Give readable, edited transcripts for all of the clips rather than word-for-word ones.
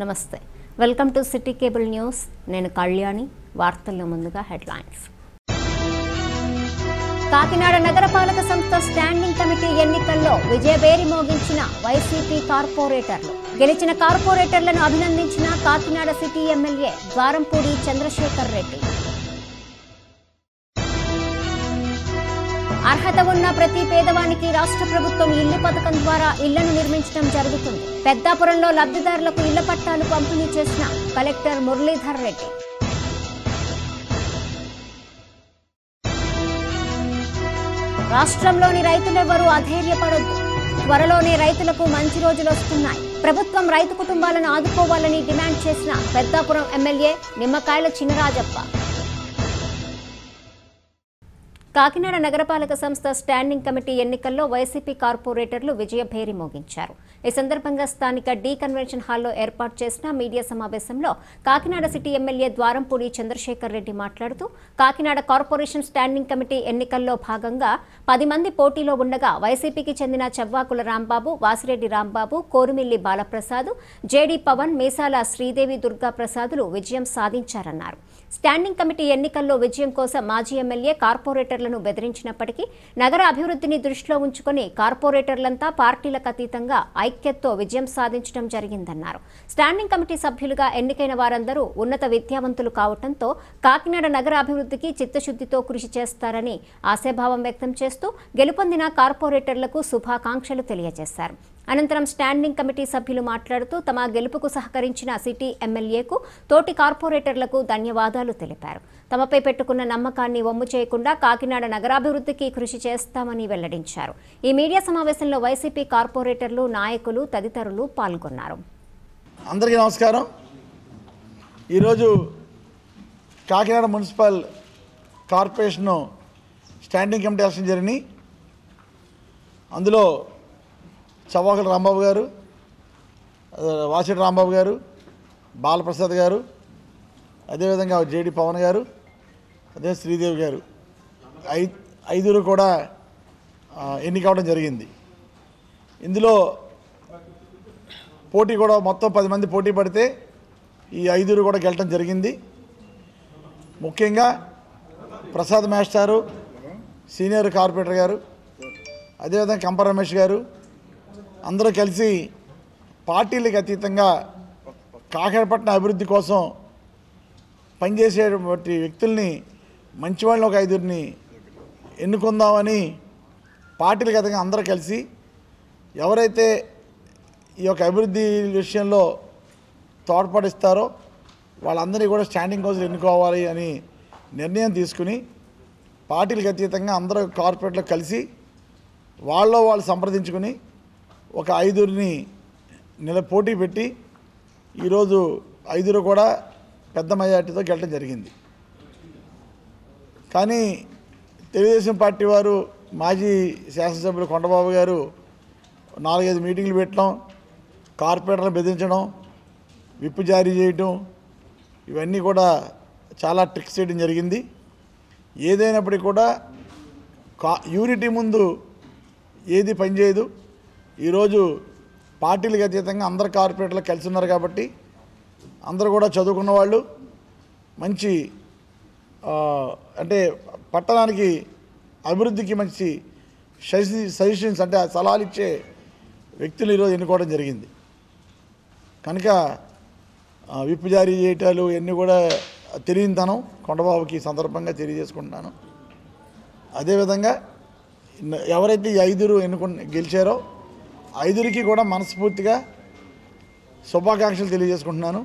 నమస్తే welcome to city cable news నేను కళ్యాణి వార్తల్లో ముందుగా హెడ్లైన్స్ కాకినాడ నగరపాలక సంస్థ స్టాండింగ్ కమిటీ ఎన్నికల్లో విజయబేరి మోగించిన వైసీపీ కార్పొరేటర్లు గెలిచిన కార్పొరేటర్లను అభినందించిన కాకినాడ సిటీ ఎమ్మెల్యే ద్వారంపూడి చంద్రశేఖర్ రెడ్డి అర్హత ఉన్న ప్రతి పేదవానికి రాష్ట్ర ప్రభుత్వం ఇల్లు పథకం ద్వారా ఇళ్లను నిర్మించడం జరుగుతుంది పెద్దాపురంలో లబ్ధిదారులకు ఇళ్ల పట్టాలు పంపిణీ చేసిన కలెక్టర్ మురళీధర్ రెడ్డి రాష్ట్రంలోని రైతులెవరూ అధైర్యపడొద్దు త్వరలోనే రైతులకు మంచి రోజులు వస్తున్నాయి ప్రభుత్వం రైతు కుటుంబాలను ఆదుకోవాలని డిమాండ్ చేసిన పెద్దాపురం ఎమ్మెల్యే నిమ్మకాయల చినరాజప్ప కాకినాడ నగరపాలక సంస్థ స్టాండింగ్ కమిటీ ఎన్నికల్లో వైసీపీ కార్పొరేటర్లు విజయభేరి మోగించారు ఈ సందర్భంగా స్థానిక డి కన్వెన్షన్ హాల్లో ఏర్పాటు చేసిన మీడియా సమావేశంలో కాకినాడ సిటీ ఎమ్మెల్యే ద్వారంపూడి చంద్రశేఖర్ రెడ్డి మాట్లాడుతూ కాకినాడ కార్పొరేషన్ స్టాండింగ్ కమిటీ ఎన్నికల్లో భాగంగా 10 మంది పోటీలో ఉండగా వైసీపీకి చెందిన చెవ్వాకుల రాంబాబు వాసిరెడ్డి రాంబాబు కోరుమిల్లి బాలప్రసాద్ జేడీ పవన్ మీసాల శ్రీదేవి దుర్గాప్రసాదులు విజయం సాధించారన్నారు స్టాండింగ్ కమిటీ ఎన్నికల్లో విజయం కోసం మాజీ ఎమ్మెల్యే కార్పొరేటర్లను బెదిరించినప్పటికీ నగర అభివృద్ధిని దృష్టిలో ఉంచుకుని కార్పొరేటర్లంతా పార్టీలకు అతీతంగా ఐక్యతతో విజయం సాధించడం జరిగిందన్నారు స్టాండింగ్ కమిటీ సభ్యులుగా ఎన్నికైన వారందరూ ఉన్నత విద్యావంతులు కావడంతో కాకినాడ నగర అభివృద్ధికి చిత్తశుద్ధితో కృషి చేస్తారని ఆశాభావం వ్యక్తం చేస్తూ గెలుపొందిన కార్పొరేటర్లకు శుభాకాంక్షలు తెలియజేశారు అనంతరం స్టాండింగ్ కమిటీ సభ్యులు మాట్లాడుతూ తమ గెలుపుకు సహకరించిన సిటీ ఎమ్మెల్యేకు తోటి కార్పొరేటర్లకు ధన్యవాదాలు తెలిపారు తమపై పెట్టుకున్న నమ్మకాన్ని వమ్ము చేయకుండా కాకినాడ నగరాభివృద్ధికి కృషి చేస్తామని వెల్లడించారు ఈ మీడియా సమావేశంలో వైసీపీ కార్పొరేటర్లు నాయకులు తదితరులు పాల్గొన్నారు అందరికీ నమస్కారం ఈరోజు Kakinada municipal corporation standing committee election జరిగినాయి అందులో చవ్వాకుల రాంబాబు గారు వాసిరెడ్డి రాంబాబు గారు బాలప్రసాద్ గారు అదేవిధంగా జేడీ పవన్ గారు అదే శ్రీదేవి గారు ఐదుగురు కూడా ఎన్నికవడం జరిగింది ఇందులో పోటీ కూడా మొత్తం 10 మంది పోటీ పడితే ఈ ఐదుగురు కూడా గెలటం జరిగింది ముఖ్యంగా ప్రసాద్ మాస్టారు సీనియర్ కార్పొరేటర్ గారు అదేవిధంగా కంప రమేష్ గారు అందరూ కలిసి పార్టీలకు అతీతంగా కాకినాడపట్నం అభివృద్ధి కోసం పనిచేసేటువంటి వ్యక్తుల్ని మంచి వాళ్ళని ఒక 5 ఎన్నుకుందామని పార్టీలకు అతీతంగా అందరూ కలిసి ఎవరైతే ఈ యొక్క అభివృద్ధి విషయంలో తోడ్పడిస్తారో వాళ్ళందరినీ కూడా స్టాండింగ్ కౌన్సిల్ ఎన్నుకోవాలి అని నిర్ణయం తీసుకుని పార్టీలకు అతీతంగా అందరూ కార్పొరేట్లో కలిసి వాళ్ళు సంప్రదించుకుని ఒక 5 పోటీ పెట్టి ఈరోజు 5 కూడా పెద్ద మెజార్టీతో గెలటం జరిగింది కానీ తెలుగుదేశం పార్టీ వారు మాజీ శాసనసభ్యులు కొండబాబు గారు 4-5 మీటింగ్లు పెట్టడం కార్పొరేటర్లు బెదిరించడం విప్పు జారీ చేయటం ఇవన్నీ కూడా చాలా ట్రిక్స్ చేయడం జరిగింది ఏదైనప్పటికీ కూడా యూనిటీ ముందు ఏది పనిచేయదు ఈరోజు పార్టీలకు అతీతంగా అందరు కార్పొరేటర్లు కలిసి ఉన్నారు కాబట్టి అందరూ కూడా చదువుకున్న వాళ్ళు మంచి అంటే పట్టణానికి అభివృద్ధికి మంచి సజెషన్స్ అంటే సలహాలు ఇచ్చే వ్యక్తులు ఈరోజు ఎన్నుకోవడం జరిగింది కనుక విప్పు జారీ చేయటాలు ఇవన్నీ కూడా తెలియనితనం కొండబాబుకి సందర్భంగా తెలియజేసుకుంటున్నాను అదేవిధంగా ఎవరైతే ఈ 5 గెలిచారో 5 కూడా మనస్ఫూర్తిగా శుభాకాంక్షలు తెలియజేసుకుంటున్నాను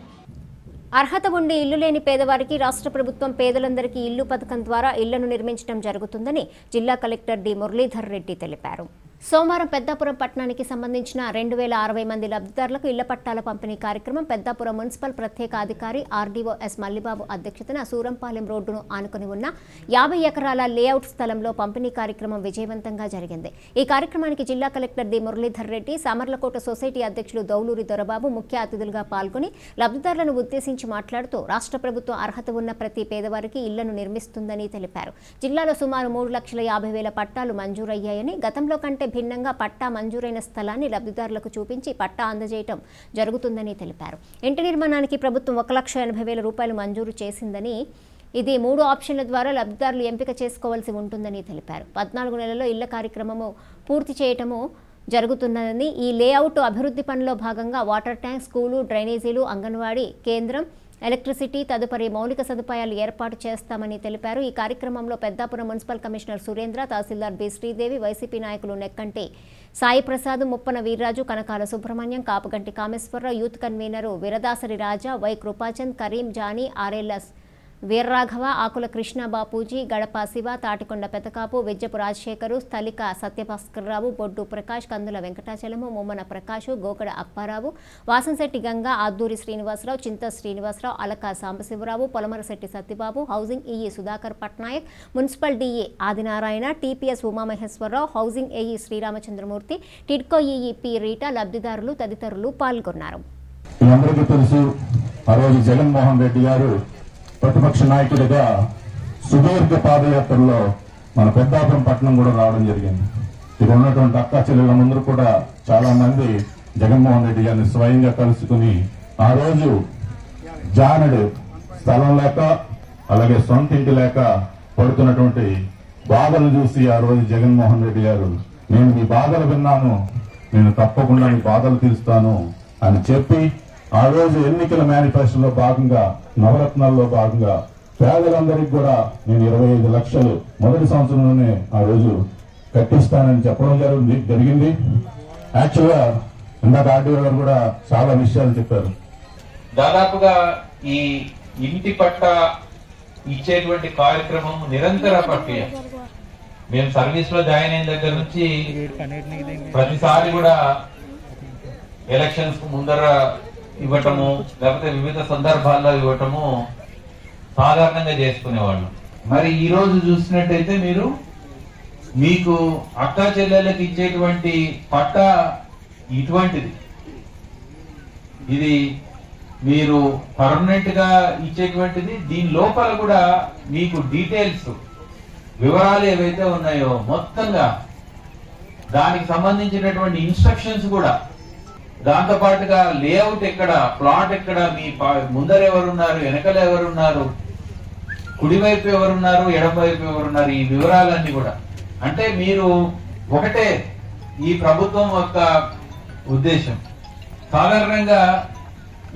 అర్హత ఉండి ఇల్లు లేని పేదవారికి రాష్ట్ర ప్రభుత్వం పేదలందరికీ ఇల్లు పథకం ద్వారా ఇళ్లను నిర్మించడం జరుగుతుందని జిల్లా కలెక్టర్ డి మురళీధర్ రెడ్డి తెలిపారు సోమవారం పెద్దాపురం పట్టణానికి సంబంధించిన 2060 మంది లబ్ధిదారులకు ఇళ్ల పట్టాల పంపిణీ కార్యక్రమం పెద్దాపురం మున్సిపల్ ప్రత్యేక అధికారి ఆర్డీఓ ఎస్ మల్లిబాబు అధ్యక్షతన సూరంపాలెం రోడ్డును ఆనుకుని ఉన్న 50 ఎకరాల లేఅవుట్ స్థలంలో పంపిణీ కార్యక్రమం విజయవంతంగా జరిగింది ఈ కార్యక్రమానికి జిల్లా collector D Muralidhar Reddy Samarlakota society అధ్యక్షులు దౌలూరి దొరబాబు ముఖ్య అతిథులుగా పాల్గొని లబ్ధిదారులను ఉద్దేశించి మాట్లాడుతూ రాష్ట్ర ప్రభుత్వం అర్హత ఉన్న ప్రతి పేదవారికి ఇళ్లను నిర్మిస్తుందని తెలిపారు జిల్లాలో సుమారు 3,50,000 పట్టాలు మంజూరయ్యాయని గతంలో కంటే భిన్నంగా పట్టా మంజూరైన స్థలాన్ని లబ్ధిదారులకు చూపించి పట్టా అందజేయటం జరుగుతుందని తెలిపారు. ఇంటి నిర్మాణానికి ప్రభుత్వం 1,80,000 రూపాయలు మంజూరు చేసిందని, ఇది 3 ఆప్షన్ల ద్వారా లబ్ధిదారులు ఎంపిక చేసుకోవాల్సి ఉంటుందని తెలిపారు. 14 నెలల్లో ఇళ్ల కార్యక్రమము పూర్తి చేయటము జరుగుతున్నదని, ఈ లేఅవుట్ అభివృద్ధి పనిలో భాగంగా వాటర్ ట్యాంక్, స్కూలు, డ్రైనేజీలు, అంగన్వాడీ కేంద్రం, ఎలక్ట్రిసిటీ తదుపరి మౌలిక సదుపాయాలు ఏర్పాటు చేస్తామని తెలిపారు. ఈ కార్యక్రమంలో Peddapuram municipal commissioner Surendra, tahsildar B Sridevi, YCP నాయకులు Nekkanti Sai Prasad, Muppana Veerraju, Kanakala Subrahmanyam, Kapaganti Kameswararao, youth convener Viradasari Raja, Y Kripachand, Kareem, Johnny, RLS Veerraghava, Akula Krishna Bapuji, Gadapa Siva, Tatikonda పెతకాపు, Vijjapu Rajasekhar, స్థలిక సత్యభాస్కర్రావు, బొడ్డు ప్రకాష్, కందుల Venkatachalam, Mummana Prakash, గోకడ Apparao, Vasamsetti Ganga, Addoori Srinivasarao, Chinta Srinivasarao, Alaka Sambasivarao, Polamarasetti Satyababu, housing EE Sudhakar Patnaik, municipal DE Adinarayana, TPS Umamaheswararao, housing AE Sriramachandramurthy, TIDCO EE P Rita, లబ్ధిదారులు తదితరులు పాల్గొన్నారు. జగన్మోహన్ రెడ్డి గారు ప్రతిపక్ష నాయకుడిగా సుదీర్ఘ పాదయాత్రలో మన పెద్దాపురం పట్టణం కూడా రావడం జరిగింది. ఇక్కడ ఉన్నటువంటి అక్కా చెల్లెల ముందు కూడా చాలా మంది జగన్మోహన్ రెడ్డి గారిని స్వయంగా కలుసుకుని ఆ రోజు జానడు స్థలం లేక అలాగే సొంత ఇంటి లేక పడుతున్నటువంటి బాధలు చూసి ఆ రోజు జగన్మోహన్ రెడ్డి గారు, నేను మీ బాధలు విన్నాను, నేను తప్పకుండా మీ బాధలు తీరుస్తాను అని చెప్పి ఆ రోజు ఎన్నికల మేనిఫెస్టోలో భాగంగా, నవరత్నాల్లో భాగంగా పేదలందరికీ కూడా నేను 25 లక్షలు మొదటి సంవత్సరంలోనే ఆ రోజు కట్టిస్తానని చెప్పడం జరిగింది. యాక్చువల్గా ఇందాక ఆర్డీఓ గారు కూడా చాలా విషయాలు చెప్పారు. దాదాపుగా ఈ ఇంటి పట్ట ఇచ్చేటువంటి కార్యక్రమం నిరంతర ప్రక్రియ. మేము సర్వీస్ లో జాయిన్ అయిన దగ్గర నుంచి ప్రతిసారి కూడా ఎలక్షన్స్ కు ముందర ఇవ్వటము, లేకపోతే వివిధ సందర్భాల్లో ఇవ్వటము సాధారణంగా చేసుకునేవాళ్ళు. మరి ఈ రోజు చూసినట్టయితే మీకు అక్కా చెల్లెళ్ళకి ఇచ్చేటువంటి పట్ట ఇటువంటిది. ఇది మీరు పర్మనెంట్ గా ఇచ్చేటువంటిది. దీని లోపల కూడా మీకు డీటెయిల్స్, వివరాలు ఏవైతే ఉన్నాయో మొత్తంగా దానికి సంబంధించినటువంటి ఇన్స్ట్రక్షన్స్ కూడా, దాంతో పాటుగా లేఅవుట్ ఎక్కడ, ప్లాట్ ఎక్కడ, మీ ముందర ఎవరున్నారు, వెనకలు ఎవరున్నారు, కుడివైపు ఎవరున్నారు, ఎడమవైపు ఎవరున్నారు, ఈ వివరాలన్నీ కూడా. అంటే మీరు ఒకటే ఈ ప్రభుత్వం యొక్క ఉద్దేశం. సాధారణంగా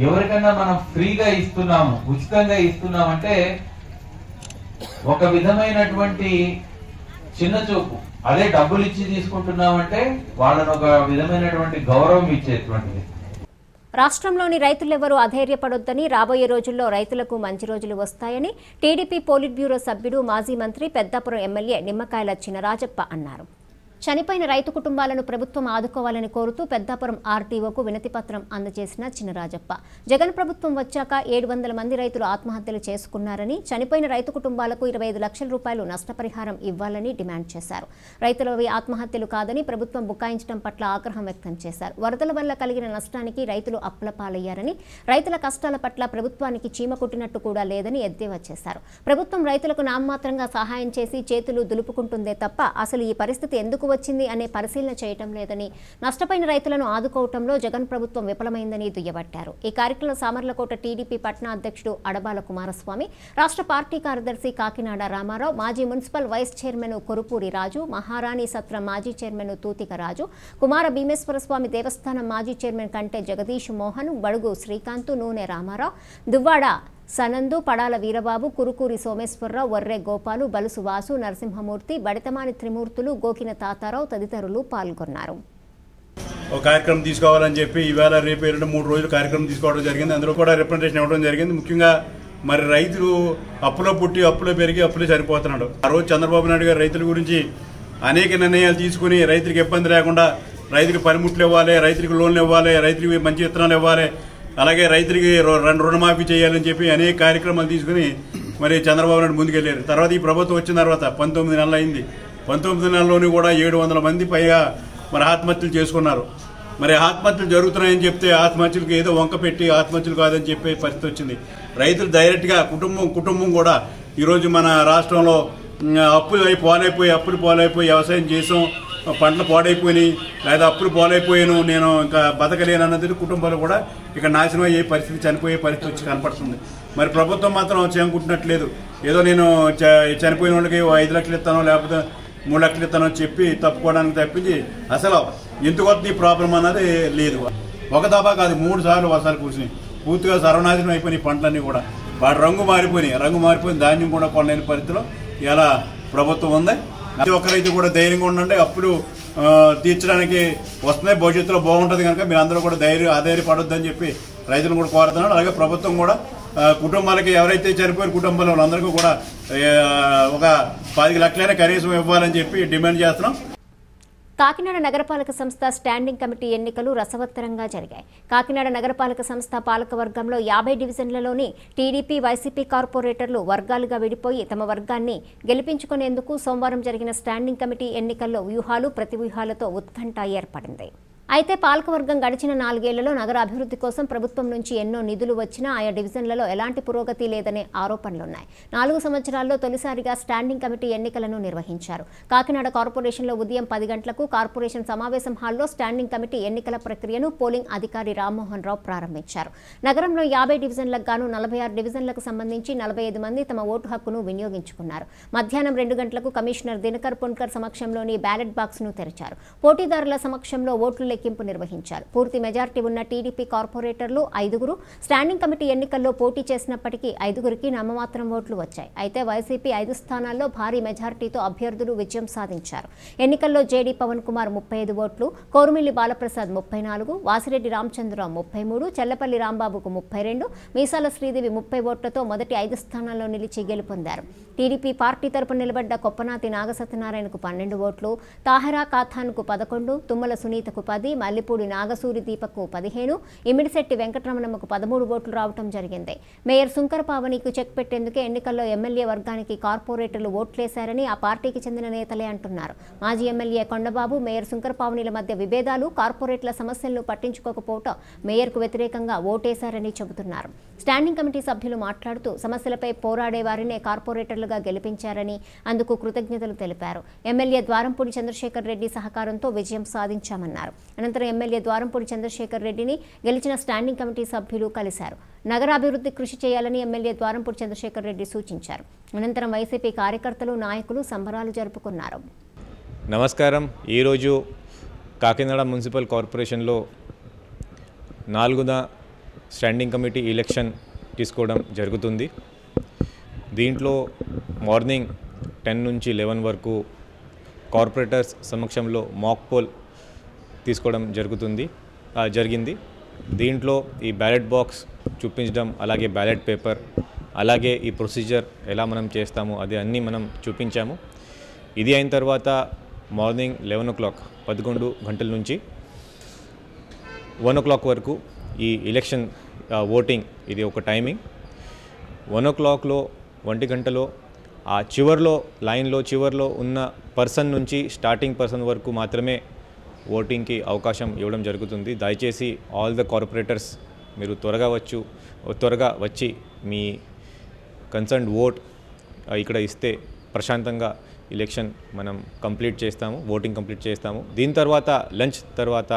ఎవరికైనా మనం ఫ్రీగా ఇస్తున్నాము, ఉచితంగా ఇస్తున్నామంటే ఒక విధమైనటువంటి చిన్న చూపు. అదే డబ్బులు ఇచ్చి తీసుకుంటున్నామంటే వాళ్ళను ఒక విధమైనటువంటి గౌరవం ఇచ్చేటువంటిది. రాష్ట్రంలోని రైతులెవరూ అధైర్యపడొద్దని, రాబోయే రోజుల్లో రైతులకు మంచి రోజులు వస్తాయని టీడీపీ పోలిట్ బ్యూరో సభ్యుడు, మాజీ మంత్రి, పెద్దాపురం ఎమ్మెల్యే నిమ్మకాయల చినరాజప్ప అన్నారు. చనిపోయిన రైతు కుటుంబాలను ప్రభుత్వం ఆదుకోవాలని కోరుతూ పెద్దాపురం ఆర్టీఓకు వినతిపత్రం అందజేసిన చినరాజప్ప, జగన్ ప్రభుత్వం వచ్చాక 700 మంది రైతులు ఆత్మహత్యలు చేసుకున్నారని, చనిపోయిన రైతు కుటుంబాలకు 25 లక్షల రూపాయలు నష్టపరిహారం ఇవ్వాలని డిమాండ్ చేశారు. రైతులవి ఆత్మహత్యలు కాదని ప్రభుత్వం బుకాయించడం పట్ల ఆగ్రహం వ్యక్తం చేశారు. వరదల వల్ల కలిగిన నష్టానికి రైతులు అప్పుల పాలయ్యారని, రైతుల కష్టాల పట్ల ప్రభుత్వానికి చీమ కుట్టినట్టు కూడా లేదని ఎద్దేవా చేశారు. ప్రభుత్వం రైతులకు నామమాత్రంగా సహాయం చేసి చేతులు దులుపుకుంటుందే తప్ప అసలు ఈ పరిస్థితి ఎందుకు వచ్చింది అనే పరిశీలన చేయటం లేదని, నష్టపోయిన రైతులను ఆదుకోవటంలో జగన్ ప్రభుత్వం విఫలమైందని దుయ్యబట్టారు. ఈ కార్యక్రమంలో సామర్లకోట టీడీపీ పట్టణ అధ్యక్షుడు అడబాల కుమారస్వామి, రాష్ట్ర పార్టీ కార్యదర్శి కాకినాడ రామారావు, మాజీ మున్సిపల్ వైస్ చైర్మన్ కొరుపూరి రాజు, మహారాణి సత్రం మాజీ చైర్మన్ తూతిక రాజు, కుమార భీమేశ్వర స్వామి దేవస్థానం మాజీ చైర్మన్ కంటే జగదీష్ మోహన్, బడుగు శ్రీకాంత్, నూనె రామారావు, దువ్వాడ సనందు, పడాల వీరబాబు, కురుకూరి సోమేశ్వరరావు, వర్రె గోపాలు, బలుసు వాసు, నరసింహమూర్తి, బడితమాని త్రిమూర్తులు, గోకిన తాతారావు తదితరులు పాల్గొన్నారు. ఒక కార్యక్రమం తీసుకోవాలని చెప్పి ఇవాళ రేపు 3 రోజులు కార్యక్రమం తీసుకోవడం జరిగింది. అందులో కూడా రిప్రజెంటేషన్ ఇవ్వడం జరిగింది. ముఖ్యంగా మరి రైతులు అప్పులో పుట్టి అప్పులో పెరిగి అప్పులే సరిపోతున్నాడు. ఆ రోజు చంద్రబాబు నాయుడు గారు రైతుల గురించి అనేక నిర్ణయాలు తీసుకుని రైతులకు ఇబ్బంది లేకుండా రైతులకు పనిముట్లు ఇవ్వాలి, రైతులకు లోన్లు ఇవ్వాలి, రైతులకు మంచి విత్తనాలు ఇవ్వాలి, అలాగే రైతులకి రుణమాఫీ చేయాలని చెప్పి అనేక కార్యక్రమాలు తీసుకుని మరి చంద్రబాబు నాయుడు ముందుకెళ్లారు. తర్వాత ఈ ప్రభుత్వం వచ్చిన తర్వాత 19 నెలలు అయింది. 19 నెలల్లోనూ కూడా 700 మంది పైగా మరి ఆత్మహత్యలు చేసుకున్నారు. మరి ఆత్మహత్యలు జరుగుతున్నాయని చెప్తే ఆత్మహత్యలకు ఏదో వంక పెట్టి ఆత్మహత్యలు కాదని చెప్పే పరిస్థితి వచ్చింది. రైతులు డైరెక్ట్గా కుటుంబం కూడా ఈరోజు మన రాష్ట్రంలో అప్పులు పాలైపోయి వ్యవసాయం చేసాం, పంటలు పాడైపోయినాయి లేదా అప్పులు పాడైపోయాను నేను ఇంకా బతకలేను అన్నది కుటుంబాలు కూడా ఇక నాశనం అయ్యే పరిస్థితి, చనిపోయే పరిస్థితి వచ్చి కనపడుతుంది. మరి ప్రభుత్వం మాత్రం చేకూట్టినట్లేదు. ఏదో నేను చనిపోయిన వాళ్ళకి 5 లక్షలు ఇస్తానో లేకపోతే 3 లక్షలు ఇస్తానో చెప్పి తప్పుకోవడానికి తప్పించి అసలు ఎందుకు వస్తుంది ఈ ప్రాబ్లం అన్నది లేదు. ఒక దఫా కాదు 3 సార్లు వర్షాలు కూర్చుని పూర్తిగా సర్వనాశనం అయిపోయినాయి పంటలన్నీ కూడా. వాటి రంగు మారిపోయిన ధాన్యం కూడా కొనలేని పరిస్థితిలో ఇలా ప్రభుత్వం ఉంది. ప్రతి ఒక్కరైతే కూడా ధైర్యంగా ఉండండి. అప్పులు తీర్చడానికి వస్తున్నాయి, భవిష్యత్తులో బాగుంటుంది కనుక మీరు అందరూ కూడా అధైర్యపడొద్దని చెప్పి రైతులను కూడా కోరుతున్నాడు. అలాగే ప్రభుత్వం కూడా కుటుంబాలకి ఎవరైతే చనిపోయిన కుటుంబాలు వాళ్ళందరికీ కూడా ఒక 10 లక్షలైనా కనీసం ఇవ్వాలని చెప్పి డిమాండ్ చేస్తున్నాం. కాకినాడ నగరపాలక సంస్థ స్టాండింగ్ కమిటీ ఎన్నికలు రసవత్తరంగా జరిగాయి. కాకినాడ నగరపాలక సంస్థ పాలకవర్గంలో 50 డివిజన్లలోని టీడీపీ, వైసీపీ కార్పొరేటర్లు వర్గాలుగా విడిపోయి తమ వర్గాన్ని గెలిపించుకునేందుకు సోమవారం జరిగిన స్టాండింగ్ కమిటీ ఎన్నికల్లో వ్యూహాలు ప్రతివ్యూహాలతో ఉత్కంఠ ఏర్పడింది. అయితే పాలకవర్గం గడిచిన 4 ఏళ్లలో నగర అభివృద్ధి కోసం ప్రభుత్వం నుంచి ఎన్నో నిధులు వచ్చినా ఆయా డివిజన్లలో ఎలాంటి పురోగతి లేదనే ఆరోపణలున్నాయి. 4 సంవత్సరాల్లో తొలిసారిగా స్టాండింగ్ కమిటీ ఎన్నికలను నిర్వహించారు. కాకినాడ కార్పొరేషన్లో ఉదయం 10 గంటలకు కార్పొరేషన్ సమావేశం హాల్లో స్టాండింగ్ కమిటీ ఎన్నికల ప్రక్రియను పోలింగ్ అధికారి రామ్మోహన్ రావు ప్రారంభించారు. నగరంలో 50 డివిజన్లకు గాను 46 డివిజన్లకు సంబంధించి 45 మంది తమ ఓటు హక్కును వినియోగించుకున్నారు. మధ్యాహ్నం 2 గంటలకు కమిషనర్ దినకర్ పొన్కర్ సమక్షంలోని బ్యాలెట్ బాక్స్ ను తెరిచారు. పోటీదారుల సమక్షంలో ఓట్లు లెక్కింపు నిర్వహించారు. పూర్తి మెజార్టీ ఉన్న టీడీపీ కార్పొరేటర్లు 5గురు స్టాండింగ్ కమిటీ ఎన్నికల్లో పోటీ చేసినప్పటికీ 5గురికి నామమాత్రం ఓట్లు వచ్చాయి. అయితే వైసీపీ 5 స్థానాల్లో భారీ మెజార్టీతో అభ్యర్థులు విజయం సాధించారు. ఎన్నికల్లో జేడీ పవన్ కుమార్ 35 ఓట్లు, కోరుమిల్లి బాలప్రసాద్ 34, వాసిరెడ్డి రామచంద్రరావు 33, చెల్లపల్లి రాంబాబుకు 32, మీసాల శ్రీదేవి 30 ఓట్లతో మొదటి 5 స్థానాల్లో నిలిచి గెలుపొందారు. టీడీపీ పార్టీ తరపున నిలబడ్డ కొప్పనాతి నాగసత్యనారాయణకు 12 ఓట్లు, తాహెరా కాథాన్కు 11, తుమ్మల సునీతకు 10, మల్లిపూడి నాగసూరి దీపకు 15, ఇమిడిశెట్టి వెంకటరమణమ్మకు 13 ఓట్లు రావడం జరిగింది. మేయర్ సుంకర పావనికి చెక్ పెట్టేందుకే ఎన్నికల్లో ఎమ్మెల్యే వర్గానికి కార్పొరేటర్లు ఓట్లేశారని ఆ పార్టీకి చెందిన నేతలే అంటున్నారు. మాజీ ఎమ్మెల్యే కొండబాబు, మేయర్ సుంకర పావనిల మధ్య విభేదాలు, కార్పొరేట్ల సమస్యలను పట్టించుకోకపోవడం మేయర్కు వ్యతిరేకంగా ఓటేశారని చెబుతున్నారు. స్టాండింగ్ కమిటీ సభ్యులు మాట్లాడుతూ సమస్యలపై పోరాడే వారినే కార్పొరేటర్లుగా గెలిపించారని అందుకు కృతజ్ఞతలు తెలిపారు. ఎమ్మెల్యే ద్వారంపూడి చంద్రశేఖర్ రెడ్డి సహకారంతో విజయం సాధించామన్నారు. అనంతరం ఎమ్మెల్యే ద్వారంపూడి చంద్రశేఖర్ రెడ్డిని గెలిచిన స్టాండింగ్ కమిటీ సభ్యులు కలిశారు. నగరాభివృద్ధి కృషి చేయాలని ఎమ్మెల్యే ద్వారంపూడి చంద్రశేఖర్ రెడ్డి సూచించారు. అనంతరం వైసీపీ కార్యకర్తలు, నాయకులు సంబరాలు జరుపుకున్నారు. నమస్కారం. ఈరోజు కాకినాడ మున్సిపల్ కార్పొరేషన్లో 4వ స్టాండింగ్ కమిటీ ఎలక్షన్ తీసుకోవడం జరుగుతుంది. దీంట్లో మార్నింగ్ 10 నుంచి 11 వరకు కార్పొరేటర్స్ సమక్షంలో మాక్ పోల్ తీసుకోవడం జరిగింది. దీంట్లో ఈ బ్యాలెట్ బాక్స్ చూపించడం, అలాగే బ్యాలెట్ పేపర్, అలాగే ఈ ప్రొసీజర్ ఎలా మనం చేస్తామో అది అన్నీ మనం చూపించాము. ఇది అయిన తర్వాత మార్నింగ్ 11 o'clock 11 గంటల నుంచి 1 o'clock వరకు ఈ ఎలక్షన్ ఓటింగ్ ఇది ఒక టైమింగ్. 1 o'clockలో 1 గంటలో ఆ లైన్లో చివర్లో ఉన్న పర్సన్ నుంచి స్టార్టింగ్ పర్సన్ వరకు మాత్రమే ఓటింగ్కి అవకాశం ఇవ్వడం జరుగుతుంది. దయచేసి ఆల్ ద కార్పొరేటర్స్ మీరు త్వరగా వచ్చి మీ కన్సర్న్డ్ ఓట్ ఇక్కడ ఇస్తే ప్రశాంతంగా ఎలక్షన్ మనం ఓటింగ్ కంప్లీట్ చేస్తాము. దీని తర్వాత లంచ్ తర్వాత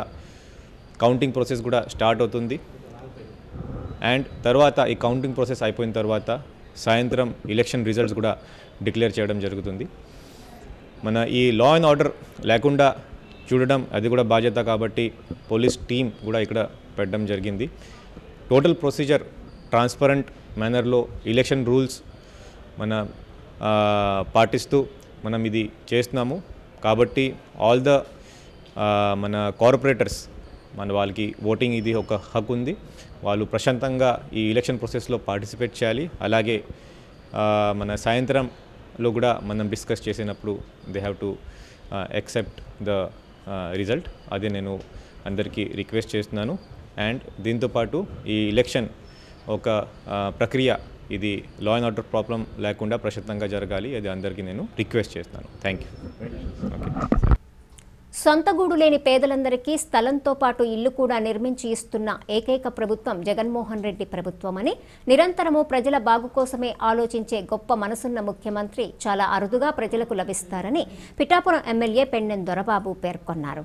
కౌంటింగ్ ప్రాసెస్ కూడా స్టార్ట్ అవుతుంది. అండ్ తర్వాత ఈ కౌంటింగ్ ప్రాసెస్ అయిపోయిన తర్వాత సాయంత్రం ఎలక్షన్ రిజల్ట్స్ కూడా డిక్లేర్ చేయడం జరుగుతుంది. మన ఈ లా అండ్ ఆర్డర్ లేకుండా చూడడం అది కూడా బాధ్యత కాబట్టి పోలీస్ టీం కూడా ఇక్కడ పెట్టడం జరిగింది. టోటల్ ప్రొసీజర్ ట్రాన్స్పరెంట్ మేనర్లో ఎలక్షన్ రూల్స్ మన పాటిస్తూ మనం ఇది చేస్తున్నాము. కాబట్టి ఆల్ ద మన కార్పొరేటర్స్ వాళ్ళకి ఓటింగ్ ఇది ఒక హక్కు ఉంది. వాళ్ళు ప్రశాంతంగా ఈ ఎలక్షన్ ప్రాసెస్లో పార్టిసిపేట్ చేయాలి. అలాగే మన సాయంత్రంలో కూడా మనం డిస్కస్ చేసినప్పుడు they have to accept the result. అదే నేను అందరికీ రిక్వెస్ట్ చేస్తున్నాను. అండ్ దీంతోపాటు ఈ ఎలక్షన్ ఒక ప్రక్రియ ఇది లా అండ్ ఆర్డర్ ప్రాబ్లం లేకుండా ప్రశాంతంగా జరగాలి. అది అందరికీ నేను రిక్వెస్ట్ చేస్తున్నాను. Thank you. సొంతగూడు లేని పేదలందరికీ స్థలంతో పాటు ఇల్లు కూడా నిర్మించి ఇస్తున్న ఏకైక ప్రభుత్వం జగన్మోహన్ రెడ్డి ప్రభుత్వమని, నిరంతరము ప్రజల బాగు కోసమే ఆలోచించే గొప్ప మనసున్న ముఖ్యమంత్రి చాలా అరుదుగా ప్రజలకు లభిస్తారని పిఠాపురం ఎమ్మెల్యే పెండెం దొరబాబు పేర్కొన్నారు.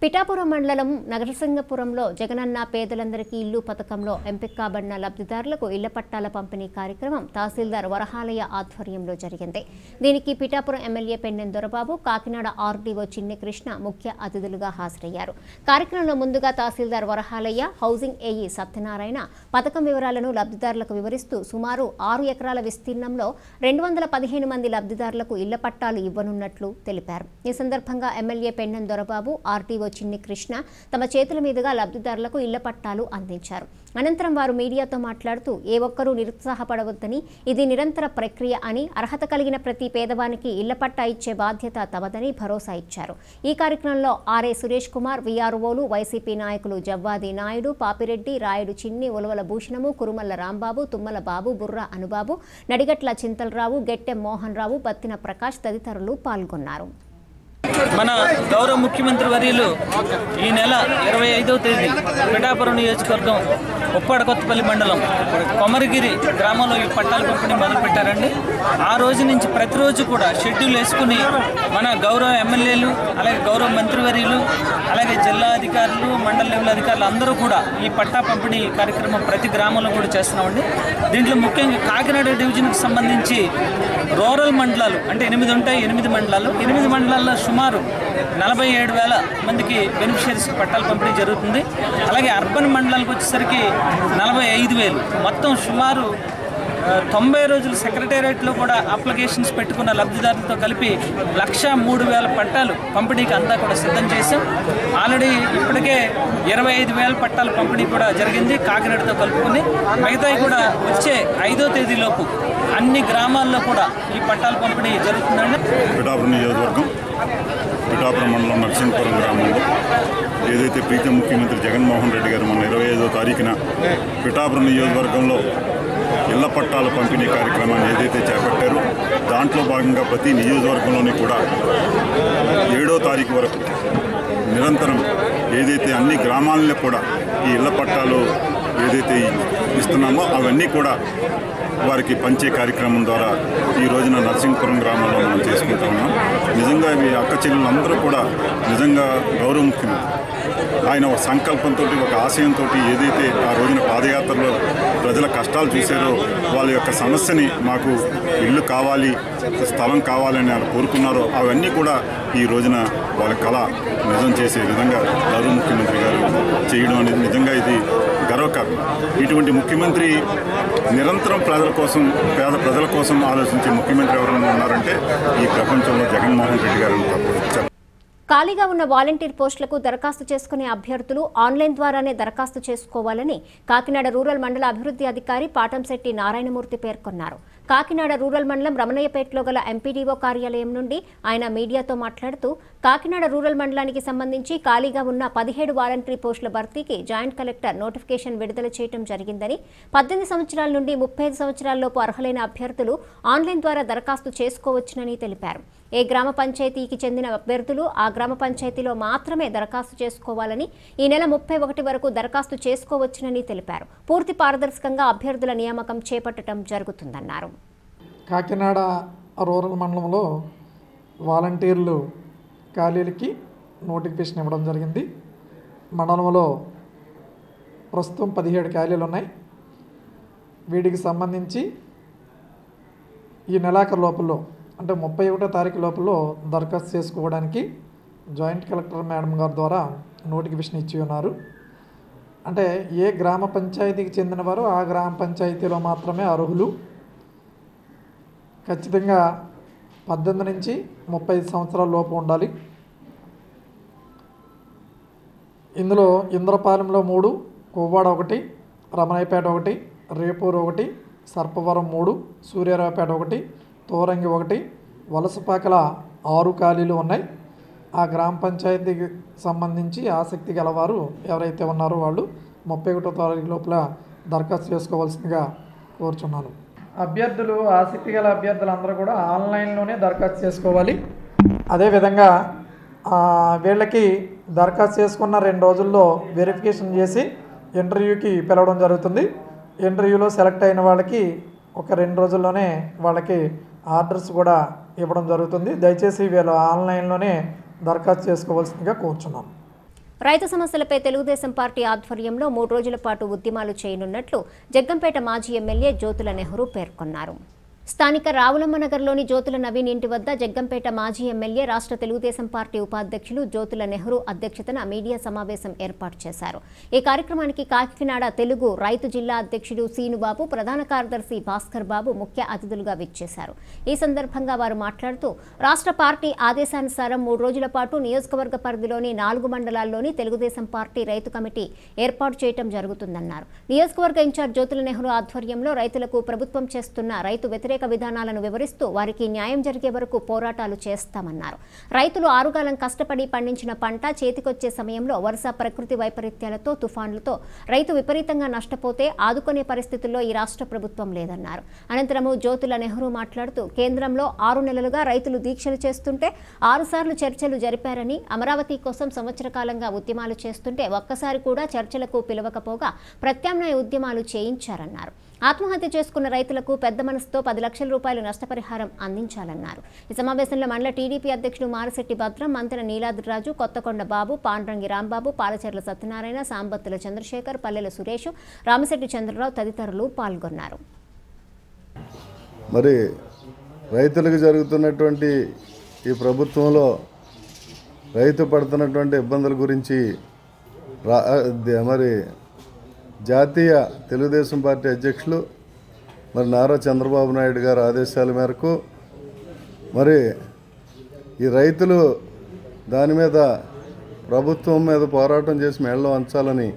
పిఠాపురం మండలం నగరసింగపురంలో జగనన్న పేదలందరికీ ఇల్లు పథకంలో ఎంపిక కాబడిన లబ్ధిదారులకు ఇళ్ల పట్టాల పంపిణీ కార్యక్రమం తహసీల్దార్ వరహాలయ్య ఆధ్వర్యంలో జరిగింది. దీనికి పిఠాపురం ఎమ్మెల్యే పెండెం దొరబాబు, కాకినాడ ఆర్డీఓ చిన్ని కృష్ణ ముఖ్య అతిథులుగా హాజరయ్యారు. కార్యక్రమంలో ముందుగా తహసీల్దార్ వరహాలయ్య, హౌసింగ్ ఏఈ సత్యనారాయణ పథకం వివరాలను లబ్ధిదారులకు వివరిస్తూ సుమారు 6 ఎకరాల విస్తీర్ణంలో 215 మంది లబ్ధిదారులకు ఇళ్ల పట్టాలు ఇవ్వనున్నట్లు తెలిపారు. ఈ సందర్భంగా ఎమ్మెల్యే పెండెం దొరబాబు, ఆర్డీఓ చిన్ని కృష్ణ తమ చేతుల మీదుగా లబ్ధిదారులకు ఇళ్ల పట్టాలు అందించారు. అనంతరం వారు మీడియాతో మాట్లాడుతూ ఏ ఒక్కరూ నిరుత్సాహపడవద్దని, ఇది నిరంతర ప్రక్రియ అని, అర్హత కలిగిన ప్రతి పేదవానికి ఇళ్ల పట్టా ఇచ్చే బాధ్యత తమదని భరోసా ఇచ్చారు. ఈ కార్యక్రమంలో ఆర్ఏ సురేష్ కుమార్, వీఆర్ఓలు, వైసీపీ నాయకులు జవ్వాది నాయుడు, పాపిరెడ్డి, రాయుడు చిన్ని, ఉలవల భూషణము, కురుమల్ల రాంబాబు, తుమ్మల బాబు, బుర్రా అనుబాబు, నడిగట్ల చింతలరావు, గెట్టెం మోహన్ రావు, బత్తిన ప్రకాష్ తదితరులు పాల్గొన్నారు. మన గౌరవ ముఖ్యమంత్రి వర్యులు ఈ నెల 25వ తేదీ పిఠాపురం నియోజకవర్గం ఉప్పాడ కొత్తపల్లి మండలం కొమరగిరి గ్రామంలో ఈ పట్టాల పంపిణీ మొదలుపెట్టారండి. ఆ రోజు నుంచి ప్రతిరోజు కూడా షెడ్యూల్ వేసుకుని మన గౌరవ ఎమ్మెల్యేలు, అలాగే గౌరవ మంత్రివర్యులు, అలాగే జిల్లా అధికారులు, మండల లెవెల్ అధికారులు అందరూ కూడా ఈ పట్టా పంపిణీ కార్యక్రమం ప్రతి గ్రామంలో కూడా చేస్తున్నామండి. దీంట్లో ముఖ్యంగా కాకినాడ డివిజన్కి సంబంధించి రూరల్ మండలాలు అంటే 8 ఉంటాయి. 8 మండలాలు, 8 మండలాల్లో సుమారు 47,000 మందికి బెనిఫిషియరీస్కి పట్టాలు పంపిణీ జరుగుతుంది. అలాగే అర్బన్ మండలాలకు వచ్చేసరికి 45,000, మొత్తం సుమారు 90 రోజులు సెక్రటేరియట్లో కూడా అప్లికేషన్స్ పెట్టుకున్న లబ్ధిదారులతో కలిపి 103,000 పట్టాలు పంపిణీకి అంతా కూడా సిద్ధం చేశాం. ఆల్రెడీ ఇప్పటికే 25,000 పట్టాల పంపిణీ కూడా జరిగింది కాకినాడతో కలుపుకొని. మిగతాయి కూడా వచ్చే 5వ తేదీలోపు అన్ని గ్రామాల్లో కూడా ఈ పట్టాల పంపిణీ జరుగుతుందండి. పిఠాపురం నియోజకవర్గం పిఠాపురం మండలం నరసింహపురం గ్రామంలో ఏదైతే ప్రీతం ముఖ్యమంత్రి జగన్మోహన్ రెడ్డి గారు మన 25వ తారీఖున పిఠాపురం నియోజకవర్గంలో ఇళ్ల పట్టాల పంపిణీ కార్యక్రమాన్ని ఏదైతే చేపట్టారో దాంట్లో భాగంగా ప్రతి నియోజకవర్గంలోని కూడా 7వ తారీఖు వరకు నిరంతరం ఏదైతే అన్ని గ్రామాలలో కూడా ఈ ఇళ్ల పట్టాలు ఏదైతే ఇస్తున్నామో అవన్నీ కూడా వారికి పంచే కార్యక్రమం ద్వారా ఈ రోజున నరసింహపురం గ్రామంలో మనం చేసుకుంటూ ఉన్నాం. నిజంగా ఇవి అక్క చెల్లెలందరూ కూడా నిజంగా గౌరవ ముఖ్యమంత్రి ఆయన ఒక సంకల్పంతో, ఒక ఆశయంతో ఏదైతే ఆ రోజున పాదయాత్రలో ప్రజల కష్టాలు చూశారో వాళ్ళ యొక్క సమస్యని మాకు ఇల్లు కావాలి, స్థలం కావాలని వాళ్ళు కోరుకున్నారో అవన్నీ కూడా ఈ రోజున వాళ్ళ కళ నిజం చేసే విధంగా గౌరవ ముఖ్యమంత్రి గారు చేయడం అనేది నిజంగా ఇది గర్వకారణం. ఇటువంటి ముఖ్యమంత్రి నిరంతరం ప్రజల కోసం, పేద ప్రజల కోసం ఆలోచించే ముఖ్యమంత్రి ఎవరైనా ఉన్నారంటే ఈ ప్రపంచంలో జగన్మోహన్ రెడ్డి గారు తప్ప. ఖాళీగా ఉన్న వాలంటీర్ పోస్టులకు దరఖాస్తు చేసుకునే అభ్యర్థులు ఆన్లైన్ ద్వారానే దరఖాస్తు చేసుకోవాలని కాకినాడ రూరల్ మండల అభివృద్ధి అధికారి పాటంశెట్టి నారాయణమూర్తి పేర్కొన్నారు. కాకినాడ రూరల్ మండలం రమణయ్యపేటలో గల ఎంపీడీఓ కార్యాలయం నుండి ఆయన మీడియాతో మాట్లాడుతూ కాకినాడ రూరల్ మండలానికి సంబంధించి ఖాళీగా ఉన్న 17 వాలంటరీ పోస్టుల భర్తీకి జాయింట్ కలెక్టర్ నోటిఫికేషన్ విడుదల చేయడం జరిగిందని, 18 సంవత్సరాల నుండి 35 సంవత్సరాలలోపు అర్హులైన అభ్యర్థులు ఆన్లైన్ ద్వారా దరఖాస్తు చేసుకోవచ్చునని తెలిపారు. ఏ గ్రామ పంచాయతీకి చెందిన అభ్యర్థులు ఆ గ్రామ పంచాయతీలో మాత్రమే దరఖాస్తు చేసుకోవాలని, ఈ నెల 31 వరకు దరఖాస్తు చేసుకోవచ్చునని తెలిపారు. పూర్తి పారదర్శకంగా అభ్యర్థుల నియామకం చేపట్టడం జరుగుతుందన్నారు. కాకినాడ రూరల్ మండలంలో వాలంటీర్లు ఖాళీలకి నోటిఫికేషన్ ఇవ్వడం జరిగింది. మండలంలో ప్రస్తుతం 17 ఖాళీలు ఉన్నాయి. వీటికి సంబంధించి ఈ నెలాఖరు లోపల అంటే 31వ తారీఖు లోపల దరఖాస్తు చేసుకోవడానికి జాయింట్ కలెక్టర్ మేడం గారి ద్వారా నోటిఫికేషన్ ఇచ్చి ఉన్నారు. అంటే ఏ గ్రామ పంచాయతీకి చెందిన వారు ఆ గ్రామ పంచాయతీలో మాత్రమే అర్హులు. ఖచ్చితంగా 18 నుంచి 35 సంవత్సరాల లోపు ఉండాలి. ఇందులో ఇంద్రపాలెంలో 3, కొవ్వాడ 1, రమణయ్యపేట 1, రేపూరు 1, సర్పవరం 3, సూర్యారావుపేట 1, తోరంగి 1, వలసపాకల 6 ఖాళీలు ఉన్నాయి. ఆ గ్రామ పంచాయతీకి సంబంధించి ఆసక్తి గలవారు ఎవరైతే ఉన్నారో వాళ్ళు 31వ తారీఖు లోపల దరఖాస్తు చేసుకోవాల్సిందిగా కోరుచున్నాను. అభ్యర్థులు, ఆసక్తి గల అభ్యర్థులందరూ కూడా ఆన్లైన్లోనే దరఖాస్తు చేసుకోవాలి. అదేవిధంగా వీళ్ళకి దరఖాస్తు చేసుకున్న 2 రోజుల్లో వెరిఫికేషన్ చేసి ఇంటర్వ్యూకి పిలవడం జరుగుతుంది. ఇంటర్వ్యూలో సెలెక్ట్ అయిన వాళ్ళకి ఒక 2 రోజుల్లోనే వాళ్ళకి ఆర్డర్స్ కూడా ఇవ్వడం జరుగుతుంది. దయచేసి వీళ్ళు ఆన్లైన్లోనే దరఖాస్తు చేసుకోవాల్సిందిగా కోరుచున్నాను. రైతు సమస్యలపై తెలుగుదేశం పార్టీ ఆధ్వర్యంలో 3 రోజుల పాటు ఉద్యమాలు చేయనున్నట్లు జగ్గంపేట మాజీ ఎమ్మెల్యే జ్యోతుల నెహ్రూ పేర్కొన్నారు. స్థానిక రావులమ్మనగర్లోని జ్యోతుల నవీన్ ఇంటి వద్ద జగ్గంపేట మాజీ ఎమ్మెల్యే రాష్ట్ర తెలుగుదేశం పార్టీ ఉపాధ్యక్షులు జ్యోతుల నెహ్రూ అధ్యక్షతన మీడియా సమావేశం ఏర్పాటు చేశారు. ఈ కార్యక్రమానికి కాకినాడ తెలుగు రైతు జిల్లా అధ్యక్షుడు సీనుబాబు, ప్రధాన కార్యదర్శి భాస్కర్ బాబు ముఖ్య అతిథులుగా విచ్చేశారు. ఈ సందర్భంగా వారు మాట్లాడుతూ రాష్ట్ర పార్టీ ఆదేశానుసారం 3 రోజుల పాటు నియోజకవర్గ పరిధిలోని 4 మండలాల్లోని తెలుగుదేశం పార్టీ రైతు కమిటీ ఏర్పాటు చేయడం జరుగుతుందన్నారు. నియోజకవర్గ ఇన్ఛార్జ్ జ్యోతుల నెహ్రూ ఆధ్వర్యంలో రైతులకు ప్రభుత్వం చేస్తున్న రైతు వ్యతిరేక విధానాలను వివరిస్తూ వారికి న్యాయం జరిగే వరకు పోరాటాలు చేస్తామన్నారు. రైతులు ఆరుగాలం కష్టపడి పండించిన పంట చేతికొచ్చే సమయంలో వరుస ప్రకృతి వైపరీత్యాలతో తుఫాన్లతో రైతు విపరీతంగా నష్టపోతే ఆదుకునే పరిస్థితుల్లో ఈ రాష్ట్ర ప్రభుత్వం లేదన్నారు. అనంతరము జ్యోతుల నెహ్రూ మాట్లాడుతూ కేంద్రంలో 6 నెలలుగా రైతులు దీక్షలు చేస్తుంటే 6 సార్లు చర్చలు జరిపారని, అమరావతి కోసం సంవత్సర కాలంగా ఉద్యమాలు చేస్తుంటే ఒక్కసారి కూడా చర్చలకు పిలవకపోగా ప్రత్యామ్నాయ ఉద్యమాలు చేయించారన్నారు. ఆత్మహత్య చేసుకున్న రైతులకు పెద్ద మనసుతో 10 లక్షల రూపాయలు నష్టపరిహారం అందించాలన్నారు. ఈ సమావేశంలో మండల టీడీపీ అధ్యక్షుడు మారిశెట్టి భద్రం, మంత్రి నీలాద్రిరాజు, కొత్తకొండ బాబు, పాండ్రంగి రాంబాబు, పాలచెర్ల సత్యనారాయణ, సాంబత్తుల చంద్రశేఖర్, పల్లెల సురేష్, రామశెట్టి చంద్రరావు తదితరులు పాల్గొన్నారు. మరి రైతులకు జరుగుతున్నటువంటి ఈ ప్రభుత్వంలో రైతు పడుతున్నటువంటి ఇబ్బందుల గురించి మరి జాతీయ తెలుగుదేశం పార్టీ అధ్యక్షులు మరి నారా చంద్రబాబు నాయుడు గారి ఆదేశాల మేరకు మరి ఈ రైతులు దాని మీద ప్రభుత్వం మీద పోరాటం చేసి మెడలో వంచాలని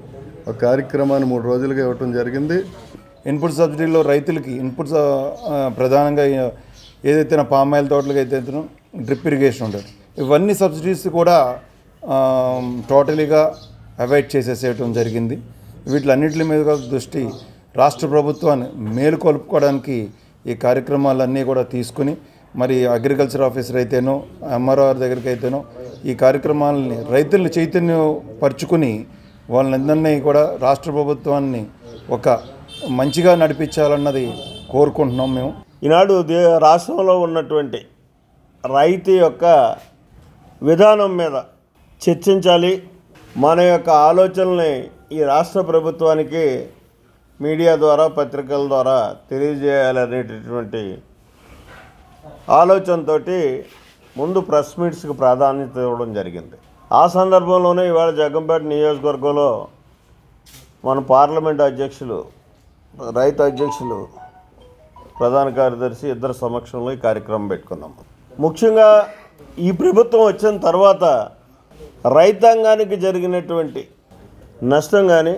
ఒక కార్యక్రమాన్ని 3 రోజులుగా ఇవ్వటం జరిగింది. ఇన్పుట్ సబ్సిడీలో రైతులకి ఇన్పుట్స్ ప్రధానంగా ఏదైతే నా పామాయిల్ తోటలకు అయితే డ్రిప్ ఇరిగేషన్ ఉంటుంది, ఇవన్నీ సబ్సిడీస్ కూడా టోటలీగా అవాయిడ్ చేసేసేయటం జరిగింది. వీటిలన్నింటి మీద దృష్టి రాష్ట్ర ప్రభుత్వాన్ని మేలుకొల్పుకోవడానికి ఈ కార్యక్రమాలన్నీ కూడా తీసుకుని మరి అగ్రికల్చర్ ఆఫీసర్ అయితేనో ఎంఆర్ఆర్ దగ్గరికి అయితేనో ఈ కార్యక్రమాలని రైతులను చైతన్యపరుచుకుని వాళ్ళందరినీ కూడా రాష్ట్ర ప్రభుత్వాన్ని ఒక మంచిగా నడిపించాలన్నది కోరుకుంటున్నాం మేము. ఈనాడు రాష్ట్రంలో ఉన్నటువంటి రైతు యొక్క విధానం మీద చర్చించాలి. మన యొక్క ఆలోచనల్ని ఈ రాష్ట్ర ప్రభుత్వానికి మీడియా ద్వారా పత్రికల ద్వారా తెలియజేయాలనేటటువంటి ఆలోచనతో ముందు ప్రెస్ మీట్స్కి ప్రాధాన్యత ఇవ్వడం జరిగింది. ఆ సందర్భంలోనే ఇవాళ జగ్గంపేట నియోజకవర్గంలో మన పార్లమెంట్ అధ్యక్షులు, రైతు అధ్యక్షులు, ప్రధాన కార్యదర్శి ఇద్దరు సమక్షంలో ఈ కార్యక్రమం పెట్టుకున్నాం. ముఖ్యంగా ఈ ప్రభుత్వం వచ్చిన తర్వాత రైతాంగానికి జరిగినటువంటి నష్టం కానీ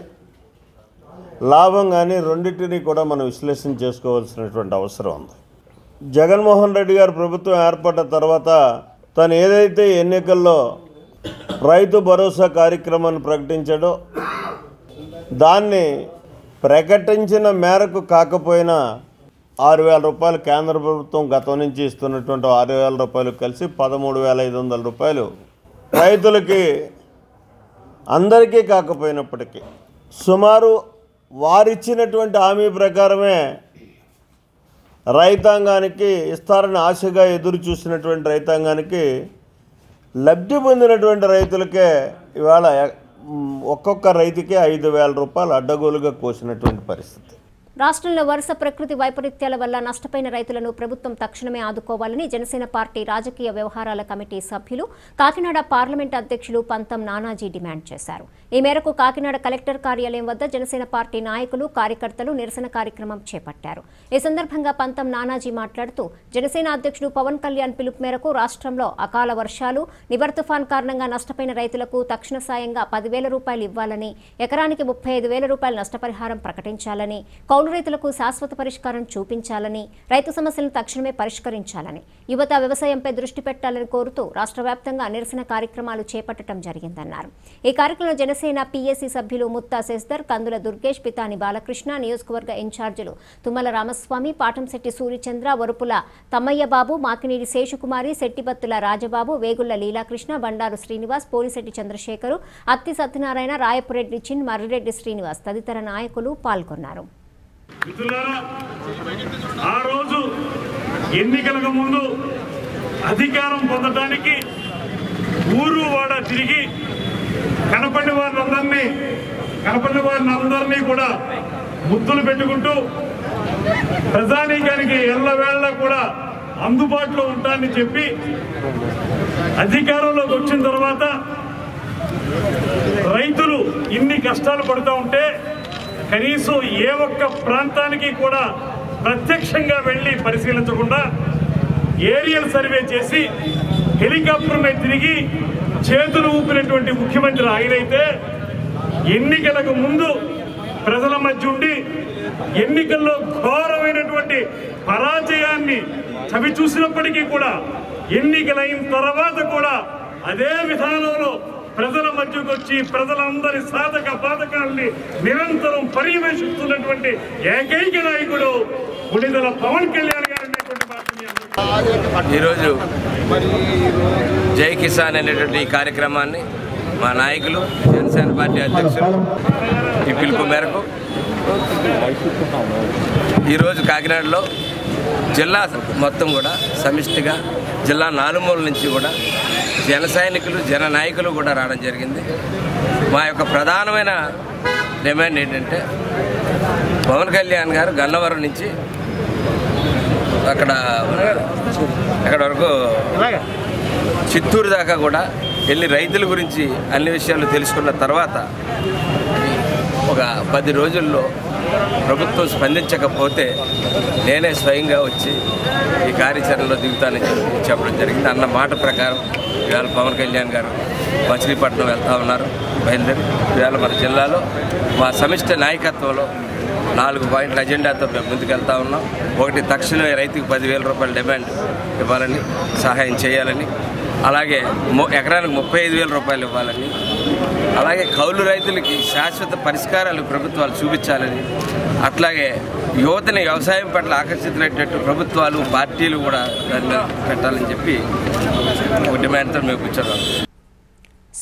లాభం కానీ రెండింటినీ కూడా మనం విశ్లేషణ చేసుకోవాల్సినటువంటి అవసరం ఉంది. జగన్మోహన్ రెడ్డి గారు ప్రభుత్వం ఏర్పడిన తర్వాత తను ఏదైతే ఎన్నికల్లో రైతు భరోసా కార్యక్రమాన్ని ప్రకటించాడో దాన్ని ప్రకటించిన మేరకు కాకపోయినా 6,000 రూపాయలు కేంద్ర ప్రభుత్వం గతం నుంచి ఇస్తున్నటువంటి 6,000 రూపాయలు కలిసి 13,500 రూపాయలు రైతులకి అందరికీ కాకపోయినప్పటికీ సుమారు వారిచ్చినటువంటి హామీ ప్రకారమే రైతాంగానికి ఇస్తారని ఆశగా ఎదురు చూసినటువంటి రైతాంగానికి లబ్ధి పొందినటువంటి రైతులకే ఇవాళ ఒక్కొక్క రైతుకే 5,000 రూపాయలు అడ్డగోలుగా కోసినటువంటి పరిస్థితి. రాష్ట్రంలో వరుస ప్రకృతి వైపరీత్యాల వల్ల నష్టపోయిన రైతులను ప్రభుత్వం తక్షణమే ఆదుకోవాలని జనసేన పార్టీ రాజకీయ వ్యవహారాల కమిటీ సభ్యులు కాకినాడ పార్లమెంట్ అధ్యక్షులు పంతం నానాజీ డిమాండ్ చేశారు. ఈ మేరకు కాకినాడ కలెక్టర్ కార్యాలయం వద్ద జనసేన పార్టీ నాయకులు, కార్యకర్తలు నిరసన కార్యక్రమం చేపట్టారు. ఈ సందర్భంగా పంతం నానాజీ మాట్లాడుతూ జనసేన అధ్యక్షుడు పవన్ కళ్యాణ్ పిలుపు మేరకు రాష్ట్రంలో అకాల వర్షాలు, నివర్ తుఫాన్ కారణంగా నష్టపోయిన రైతులకు తక్షణ సాయంగా 10,000 రూపాయలు ఇవ్వాలని, ఎకరానికి 35,000 రూపాయల నష్టపరిహారం ప్రకటించాలని, కౌలు రైతులకు శాశ్వత పరిష్కారం చూపించాలని, రైతు సమస్యలను తక్షణమే పరిష్కరించాలని, యువత వ్యవసాయంపై దృష్టి పెట్టాలని కోరుతూ రాష్ట్ర వ్యాప్తంగా నిరసన కార్యక్రమాలు చేపట్టడం జరిగిందన్నారు. ఈ కార్యక్రమంలో జనసేన జనసేన పీఎస్సీ సభ్యులు ముత్తా శశిధర్, కందుల దుర్గేష్, పితాని బాలకృష్ణ, నియోజకవర్గ ఇన్ఛార్జీలు తుమ్మల రామస్వామి, పాటంశెట్టి సూర్యచంద్ర, వరుపుల తమ్మయ్యబాబు, మాకినీడి శేషకుమారి, శెట్టిబత్తుల రాజబాబు, వేగుళ్ల లీలాకృష్ణ, బండారు శ్రీనివాస్, పోలిశెట్టి చంద్రశేఖరు, అత్తి సత్యనారాయణ, రాయపురెడ్డి చిన్, మర్రిరెడ్డి శ్రీనివాస్ తదితర నాయకులు పాల్గొన్నారు. ఆ రోజు ఎన్నికలకు ముందు అధికారం పొందడానికి ఊరు వాడ తిరిగి కనపడిన వారిని అందరినీ కూడా ముద్దులు పెట్టుకుంటూ ప్రజానీకానికి ఎల్లవేళ కూడా అందుబాటులో ఉంటానని చెప్పి అధికారంలోకి వచ్చిన తర్వాత రైతులు ఇన్ని కష్టాలు పడుతూ ఉంటే కనీసం ఏ ఒక్క ప్రాంతానికి కూడా ప్రత్యక్షంగా వెళ్ళి పరిశీలించకుండా ఏరియల్ సర్వే చేసి హెలికాప్టర్ని తిరిగి చేతులు ఊపినటువంటి ముఖ్యమంత్రి ఆయనైతే ఎన్నికలకు ముందు ప్రజల మధ్య ఉండి ఎన్నికల్లో ఘోరమైనటువంటి పరాజయాన్ని చవి చూసినప్పటికీ కూడా ఎన్నికలైన తర్వాత కూడా అదే విధానంలో ప్రజల మధ్యకు వచ్చి ప్రజలందరి సాధక బాధకాల్ని నిరంతరం పర్యవేక్షిస్తున్నటువంటి ఏకైక నాయకుడు గుడిదల పవన్ కళ్యాణ్ గారు అనేటువంటి మాటని ఈరోజు జై కిసాన్ అనేటువంటి ఈ కార్యక్రమాన్ని మా నాయకులు జనసేన పార్టీ అధ్యక్షులు ఈ పిలుపు మేరకు ఈరోజు కాకినాడలో జిల్లా మొత్తం కూడా సమిష్టిగా జిల్లా నాలుమూల నుంచి కూడా జన సైనికులు జన నాయకులు కూడా రావడం జరిగింది. మా యొక్క ప్రధానమైన డిమాండ్ ఏంటంటే పవన్ కళ్యాణ్ గారు గన్నవరం నుంచి అక్కడ వరకు చిత్తూరు దాకా కూడా వెళ్ళి రైతుల గురించి అన్ని విషయాలు తెలుసుకున్న తర్వాత ఒక 10 రోజుల్లో ప్రభుత్వం స్పందించకపోతే నేనే స్వయంగా వచ్చి ఈ కార్యాచరణలో దిగుతానని చెప్పడం జరిగింది. అన్న మాట ప్రకారం ఇవాళ పవన్ కళ్యాణ్ గారు మచిలీపట్నం వెళ్తూ ఉన్నారు. బయలుదేరి ఇవాళ మన జిల్లాలో మా సమిష్టి నాయకత్వంలో 4 పాయింట్ల అజెండాతో మేము ముందుకెళ్తా ఉన్నాం. ఒకటి, తక్షణమే రైతుకు 10,000 రూపాయల డిమాండ్ ఇవ్వాలని, సహాయం చేయాలని, అలాగే ఎకరానికి 35,000 రూపాయలు ఇవ్వాలని, అలాగే కౌలు రైతులకి శాశ్వత పరిష్కారాలు ప్రభుత్వాలు చూపించాలని, అట్లాగే యువతని వ్యవసాయం పట్ల ఆకర్షితులయ్యేటట్టు ప్రభుత్వాలు పార్టీలు కూడా దాని మీద పెట్టాలని చెప్పి ఒక డిమాండ్తో మేము కూర్చున్నాం.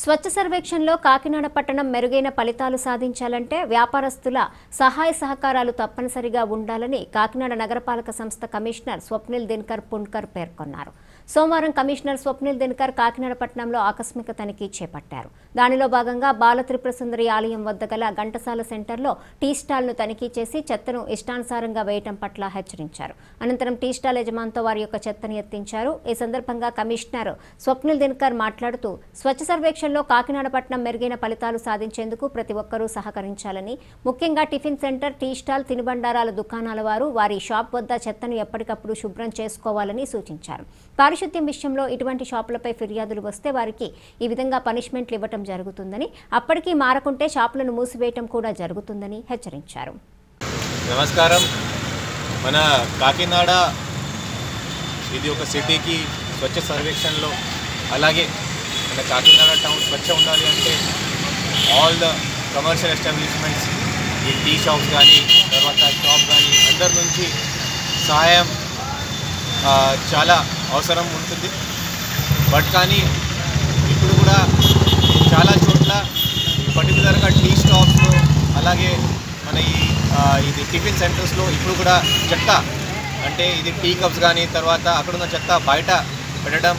స్వచ్ఛ సర్వేక్షణలో కాకినాడ పట్టణం మెరుగైన ఫలితాలు సాధించాలంటే వ్యాపారస్తుల సహాయ సహకారాలు తప్పనిసరిగా ఉండాలని కాకినాడ నగరపాలక సంస్థ కమిషనర్ స్వప్నిల్ దినకర్ పుణ్కర్ పేర్కొన్నారు. సోమవారం కమిషనర్ స్వప్నిల్ దినకర్ కాకినాడ పట్టణంలో ఆకస్మిక తనిఖీ చేపట్టారు. దానిలో భాగంగా బాల త్రిపుర సుందరి ఆలయం వద్ద గల ఘంటసాల సెంటర్లో టీ స్టాల్ను తనిఖీ చేసి చెత్తను ఇష్టానుసారంగా వేయటం పట్ల హెచ్చరించారు. అనంతరం టీ స్టాల్ యజమానితో వారి యొక్క చెత్తను ఎత్తించారు. ఈ సందర్భంగా కమిషనర్ స్వప్నిల్ దినకర్ మాట్లాడుతూ స్వచ్ఛ సర్వేక్షణలో కాకినాడ పట్టణం మెరుగైన ఫలితాలు సాధించేందుకు ప్రతి ఒక్కరూ సహకరించాలని, ముఖ్యంగా టిఫిన్ సెంటర్, టీ స్టాల్, తినుబండారాల దుకాణాల వారు వారి షాప్ వద్ద చెత్తను ఎప్పటికప్పుడు శుభ్రం చేసుకోవాలని సూచించారు. పారిశుద్ధ్యం విషయంలో ఇటువంటి షాపులపై ఫిర్యాదులు వస్తే వారికి ఈ విధంగా పనిష్మెంట్లు ఇవ్వటం జరుగుతుందని, అప్పటికీ మారకుంటే షాపులను మూసివేయటం కూడా జరుగుతుందని హెచ్చరించారు. నమస్కారం. మన కాకినాడ ఇది ఒక సిటీకి స్వచ్ఛ సర్వేక్షణలో, అలాగే మన కాకినాడ టౌన్ స్వచ్ఛ ఉండాలి అంటే ఆల్ ద కమర్షియల్ ఎస్టాబ్లిష్మెంట్స్, ఈ టీ షాప్స్ కానీ తర్వాత షాప్ కానీ అందరి నుంచి సహాయం చాలా అవసరం ఉంటుంది. బట్ కానీ ఇప్పుడు కూడా చాలా చోట్ల పర్టికులర్గా టీ స్టాప్స్లో, అలాగే మన ఇది టిఫిన్ సెంటర్స్లో ఇప్పుడు కూడా చెత్త, అంటే ఇది టీ కప్స్ కానీ తర్వాత అక్కడున్న చెత్త బయట పెట్టడం,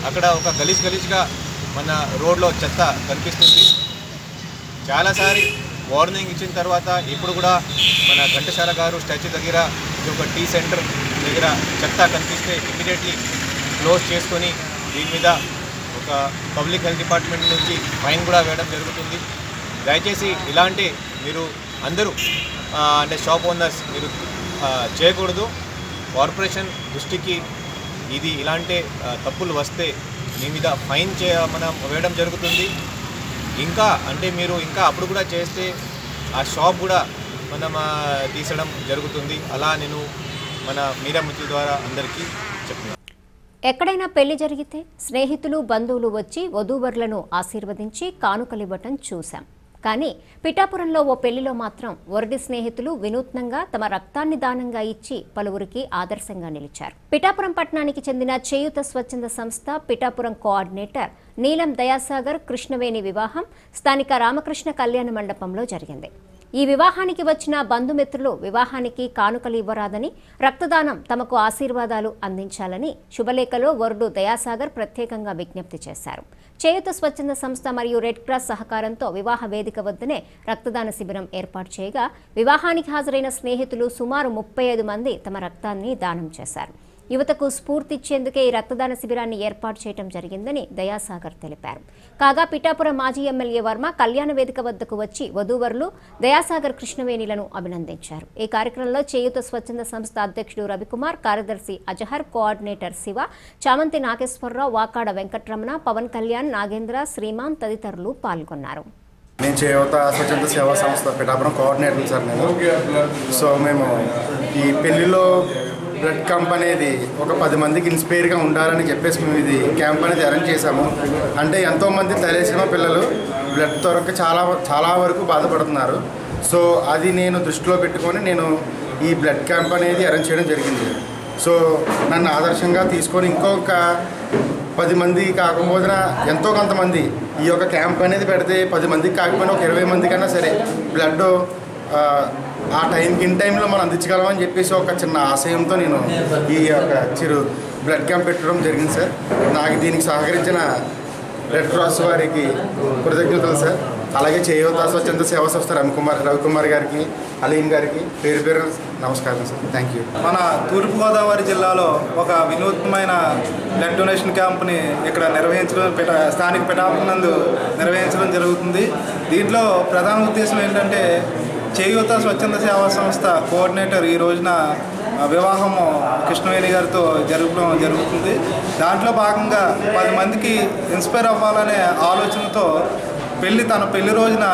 అక్కడ ఒక గలీజ్గా మన రోడ్లో చెత్త కనిపిస్తుంది. చాలాసారి వార్నింగ్ ఇచ్చిన తర్వాత ఇప్పుడు కూడా మన ఘంటసాల గారు స్టాచ్యూ దగ్గర ఒక టీ సెంటర్ దగ్గర చెత్త కనిపిస్తే ఇమ్మీడియట్లీ క్లోజ్ చేసుకొని దీని మీద ఒక పబ్లిక్ హెల్త్ డిపార్ట్మెంట్ నుంచి ఫైన్ కూడా వేయడం జరుగుతుంది. దయచేసి ఇలాంటి మీరు అందరూ అంటే షాప్ ఓనర్స్ మీరు చేయకూడదు. కార్పొరేషన్ దృష్టికి ఇది ఇలాంటి తప్పులు వస్తే మీ మీద ఫైన్ మనం వేయడం జరుగుతుంది. ఇంకా అంటే మీరు ఇంకా అప్పుడు కూడా చేస్తే ఆ షాప్ కూడా మనం తీసడం జరుగుతుంది. అలా నేను మన మీడియా మిత్రుల ద్వారా అందరికీ చెప్తున్నాను. ఎక్కడైనా పెళ్లి జరిగితే స్నేహితులు బంధువులు వచ్చి వధూవరులను ఆశీర్వదించి కానుకలివ్వటం చూశాం. కానీ పిఠాపురంలో ఓ పెళ్లిలో మాత్రం వరుడి స్నేహితులు వినూత్నంగా తమ రక్తాన్ని దానంగా ఇచ్చి పలువురికి ఆదర్శంగా నిలిచారు. పిఠాపురం పట్టణానికి చెందిన చేయూత స్వచ్ఛంద సంస్థ పిఠాపురం కోఆర్డినేటర్ నీలం దయాసాగర్ కృష్ణవేణి వివాహం స్థానిక రామకృష్ణ కళ్యాణ మండపంలో జరిగింది. ఈ వివాహానికి వచ్చిన బంధుమిత్రులు వివాహానికి కానుకలు ఇవ్వరాదని, రక్తదానం తమకు ఆశీర్వాదాలు అందించాలని శుభలేఖలో వరుడు దయాసాగర్ ప్రత్యేకంగా విజ్ఞప్తి చేశారు. చేయూత స్వచ్ఛంద సంస్థ మరియు రెడ్ క్రాస్ సహకారంతో వివాహ వేదిక వద్దనే రక్తదాన శిబిరం ఏర్పాటు చేయగా వివాహానికి హాజరైన స్నేహితులు సుమారు 35 మంది తమ రక్తాన్ని దానం చేశారు. యువతకు స్ఫూర్తిచ్చేందుకే ఈ రక్తదాన శిబిరాన్ని ఏర్పాటు చేయడం జరిగిందని దయాసాగర్ తెలిపారు. కాగా పిఠాపురం మాజీ ఎమ్మెల్యే వర్మ కళ్యాణ వేదిక వద్దకు వచ్చి వధూవరులు దయాసాగర్ కృష్ణవేణిలను అభినందించారు. ఈ కార్యక్రమంలో చేయూత స్వచ్ఛంద సంస్థ అధ్యక్షుడు రవికుమార్, కార్యదర్శి అజహర్, కోఆర్డినేటర్ శివ, చామంతి నాగేశ్వరరావు, వాకాడ వెంకట్రమణ, పవన్ కళ్యాణ్, నాగేంద్ర, శ్రీమాన్ తదితరులు పాల్గొన్నారు. నేను చేయూత స్వచ్ఛంద సేవా సంస్థ పిఠాపురం కోఆర్డినేటర్ సార్ నేను. సో మేము ఈ పెళ్లిలో బ్లడ్ క్యాంప్ అనేది ఒక 10 మందికి ఇన్స్పైర్గా ఉండాలని చెప్పేసి మేము ఇది క్యాంప్ అనేది అరేంజ్ చేశాము. అంటే ఎంతోమంది తలేసిన పిల్లలు బ్లడ్ దొరక చాలా వరకు బాధపడుతున్నారు. సో అది నేను దృష్టిలో పెట్టుకొని నేను ఈ బ్లడ్ క్యాంప్ అనేది అరేంజ్ చేయడం జరిగింది. సో నన్ను ఆదర్శంగా తీసుకొని ఇంకొక 10 మంది కాకపోయినా ఎంతో కొంతమంది ఈ యొక్క క్యాంప్ అనేది పెడితే 10 మందికి కాకపోయినా ఒక 20 మందికైనా సరే బ్లడ్ ఆ ఇన్ టైంలో మనం అందించగలమని చెప్పేసి ఒక చిన్న ఆశయంతో నేను ఈ యొక్క చిరు బ్లడ్ క్యాంప్ పెట్టడం జరిగింది సార్. నాకు దీనికి సహకరించిన రెడ్ క్రాస్ వారికి కృతజ్ఞతలు సార్. అలాగే చేయూత స్వచ్ఛంద సేవా సంస్థ రవికుమార్ గారికి, అలీం గారికి పేరు పేరు నమస్కారం సార్. Thank you. మన తూర్పుగోదావరి జిల్లాలో ఒక వినూత్నమైన బ్లడ్ డొనేషన్ క్యాంప్ని ఇక్కడ స్థానిక పిఠాపురం నందు నిర్వహించడం జరుగుతుంది. దీంట్లో ప్రధాన ఉద్దేశం ఏంటంటే చేయూత స్వచ్ఛంద సేవా సంస్థ కోఆర్డినేటర్ ఈ రోజున వివాహము కృష్ణవేణి గారితో జరపడం జరుగుతుంది. దాంట్లో భాగంగా 10 మందికి ఇన్స్పైర్ అవ్వాలనే ఆలోచనతో తన పెళ్లి రోజున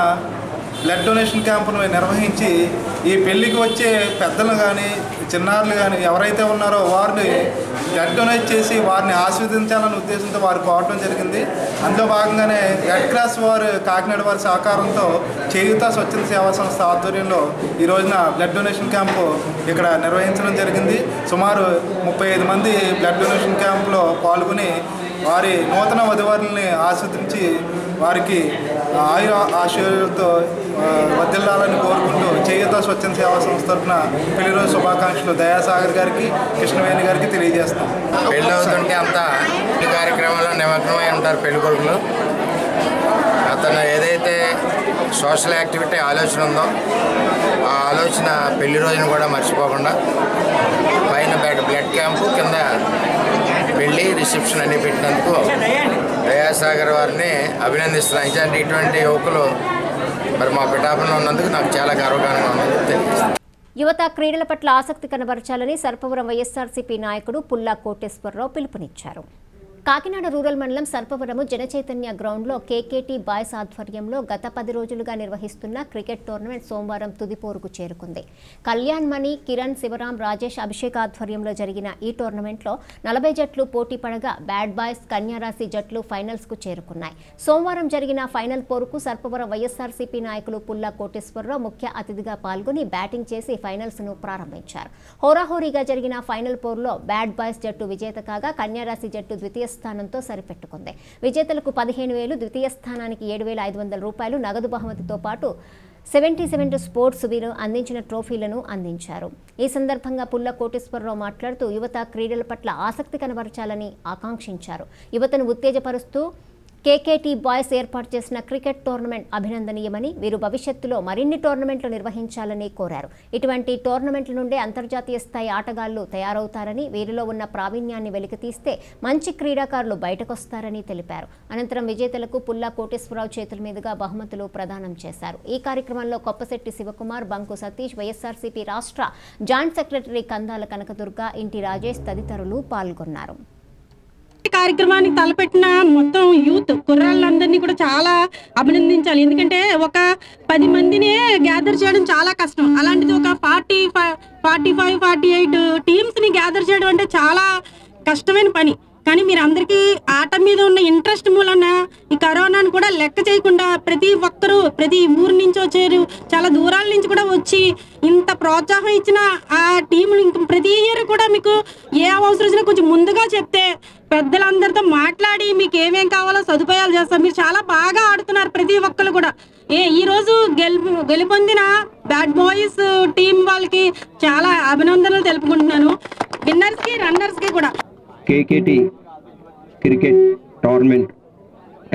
బ్లడ్ డొనేషన్ క్యాంపును నిర్వహించి ఈ పెళ్లికి వచ్చే పెద్దలు కానీ చిన్నారులు కానీ ఎవరైతే ఉన్నారో వారిని బ్లడ్ డొనేట్ చేసి వారిని ఆస్వాదించాలనే ఉద్దేశంతో వారు కోవడం జరిగింది. అందులో భాగంగానే రెడ్ క్రాస్ వారు కాకినాడ వారి సహకారంతో చేయూత స్వచ్ఛంద సేవా సంస్థ ఆధ్వర్యంలో ఈ రోజున బ్లడ్ డొనేషన్ క్యాంపు ఇక్కడ నిర్వహించడం జరిగింది. సుమారు 35 మంది బ్లడ్ డొనేషన్ క్యాంపులో పాల్గొని వారి నూతన వధువరుల్ని ఆస్వాదించి వారికి ఆశీర్వాదంతో వర్ధిల్లాలని కోరుకుంటూ చేయూత స్వచ్ఛంద సేవా సంస్థ తరఫున పెళ్లి రోజు శుభాకాంక్షలు దయాసాగర్ గారికి, కృష్ణవేణి గారికి తెలియజేస్తాం. పెళ్ళి అవుతుంటే అంతా ఈ కార్యక్రమంలో నిమగ్నమై ఉంటారు పెళ్లి కొడుకులు. అతను ఏదైతే సోషల్ యాక్టివిటీ ఆలోచన ఉందో ఆ ఆలోచన పెళ్లి రోజున కూడా మర్చిపోకుండా పైన బ్లడ్ క్యాంపు కింద పెళ్లి రిసెప్షన్ అన్ని పెట్టినందుకు దయాసాగర్ వారిని అభినందిస్తున్నాను. అంటే ఇటువంటి యువకులు మరి మా పిఠాపురంలో ఉన్నందుకు నాకు చాలా గర్వకారంగా ఉందని తెలియజేస్తాను. యువత క్రీడల పట్ల ఆసక్తి కనబరచాలని సర్పవరం వైఎస్ఆర్సీపీ నాయకుడు పుల్లా కోటేశ్వరరావు పిలుపునిచ్చారు. కాకినాడ రూరల్ మండలం సర్పవరము జనచైతన్య గ్రౌండ్లో కేకేటీ బాయ్స్ ఆధ్వర్యంలో గత 10 రోజులుగా నిర్వహిస్తున్న క్రికెట్ టోర్నమెంట్ సోమవారం తుదిపోరుకు చేరుకుంది. కళ్యాణ్ మణి, కిరణ్, శివరాం, రాజేష్, అభిషేక్ ఆధ్వర్యంలో జరిగిన ఈ టోర్నమెంట్లో 40 జట్లు పోటీ పడగా బ్యాడ్ బాయ్స్, కన్యారాశి జట్లు ఫైనల్స్కు చేరుకున్నాయి. సోమవారం జరిగిన ఫైనల్ పోరుకు సర్పవరం వైఎస్ఆర్సీపీ నాయకులు పుల్లా కోటేశ్వరరావు ముఖ్య అతిథిగా పాల్గొని బ్యాటింగ్ చేసి ఫైనల్స్ను ప్రారంభించారు. హోరాహోరీగా జరిగిన ఫైనల్ పోరులో బ్యాడ్ బాయ్స్ జట్టు విజేత కాగా కన్యారాశి జట్టు ద్వితీయ స్థానంతో సరిపెట్టుకుంది. విజేతలకు 15,000, ద్వితీయ స్థానానికి 7,500 రూపాయలు నగదు బహుమతితో పాటు 77 స్పోర్ట్స్ వీరు అందించిన ట్రోఫీలను అందించారు. ఈ సందర్భంగా పుల్ల కోటేశ్వరరావు మాట్లాడుతూ యువత క్రీడల పట్ల ఆసక్తి కనబరచాలని ఆకాంక్షించారు. యువతను ఉత్తేజపరుస్తూ కేకేటీ బాయ్స్ ఏర్పాటు చేసిన క్రికెట్ టోర్నమెంట్ అభినందనీయమని, వీరు భవిష్యత్తులో మరిన్ని టోర్నమెంట్లు నిర్వహించాలని కోరారు. ఇటువంటి టోర్నమెంట్ల నుండే అంతర్జాతీయ స్థాయి ఆటగాళ్లు తయారవుతారని, వీరిలో ఉన్న ప్రావీణ్యాన్ని వెలికితీస్తే మంచి క్రీడాకారులు బయటకొస్తారని తెలిపారు. అనంతరం విజేతలకు పుల్లా కోటేశ్వరరావు చేతుల మీదుగా బహుమతులు ప్రదానం చేశారు. ఈ కార్యక్రమంలో కొప్పశెట్టి శివకుమార్, బంకు సతీష్, వైఎస్ఆర్సీపీ రాష్ట్ర జాయింట్ సెక్రటరీ కందాల కనకదుర్గ, ఇంటి రాజేష్ తదితరులు పాల్గొన్నారు. కార్యక్రమానికి తలపెట్టిన మొత్తం యూత్ కుర్రాళ్ళందరినీ కూడా చాలా అభినందించాలి. ఎందుకంటే ఒక 10 మందిని గ్యాదర్ చేయడం చాలా కష్టం. అలాంటిది ఒక 45, 48 టీమ్స్ ని గ్యాదర్ చేయడం అంటే చాలా కష్టమైన పని. కానీ మీరు అందరికీ ఆట మీద ఉన్న ఇంట్రెస్ట్ మూలన ఈ కరోనాను కూడా లెక్క చేయకుండా ప్రతి ఒక్కరూ ప్రతి ఊరు నుంచి వచ్చారు, చాలా దూరాల నుంచి కూడా వచ్చి ఇంత ప్రోత్సాహం ఇచ్చిన ఆ టీంలు ఇంక ప్రతి ఇయర్ కూడా మీకు ఏ అవసరం వచ్చినా కొంచెం ముందుగా చెప్తే పెద్దలందరితో మాట్లాడి మీకు ఏమేం కావాలో సదుపాయాలు చేస్తారు. మీరు చాలా బాగా ఆడుతున్నారు ప్రతి ఒక్కరు కూడా. ఈ రోజు గెలుపొందిన బ్యాడ్ బాయ్స్ టీం వాళ్ళకి చాలా అభినందనలు తెలుపుకుంటున్నాను. విన్నర్స్ కి రన్నర్స్ కి కూడా. కేకేటి క్రికెట్ టోర్నమెంట్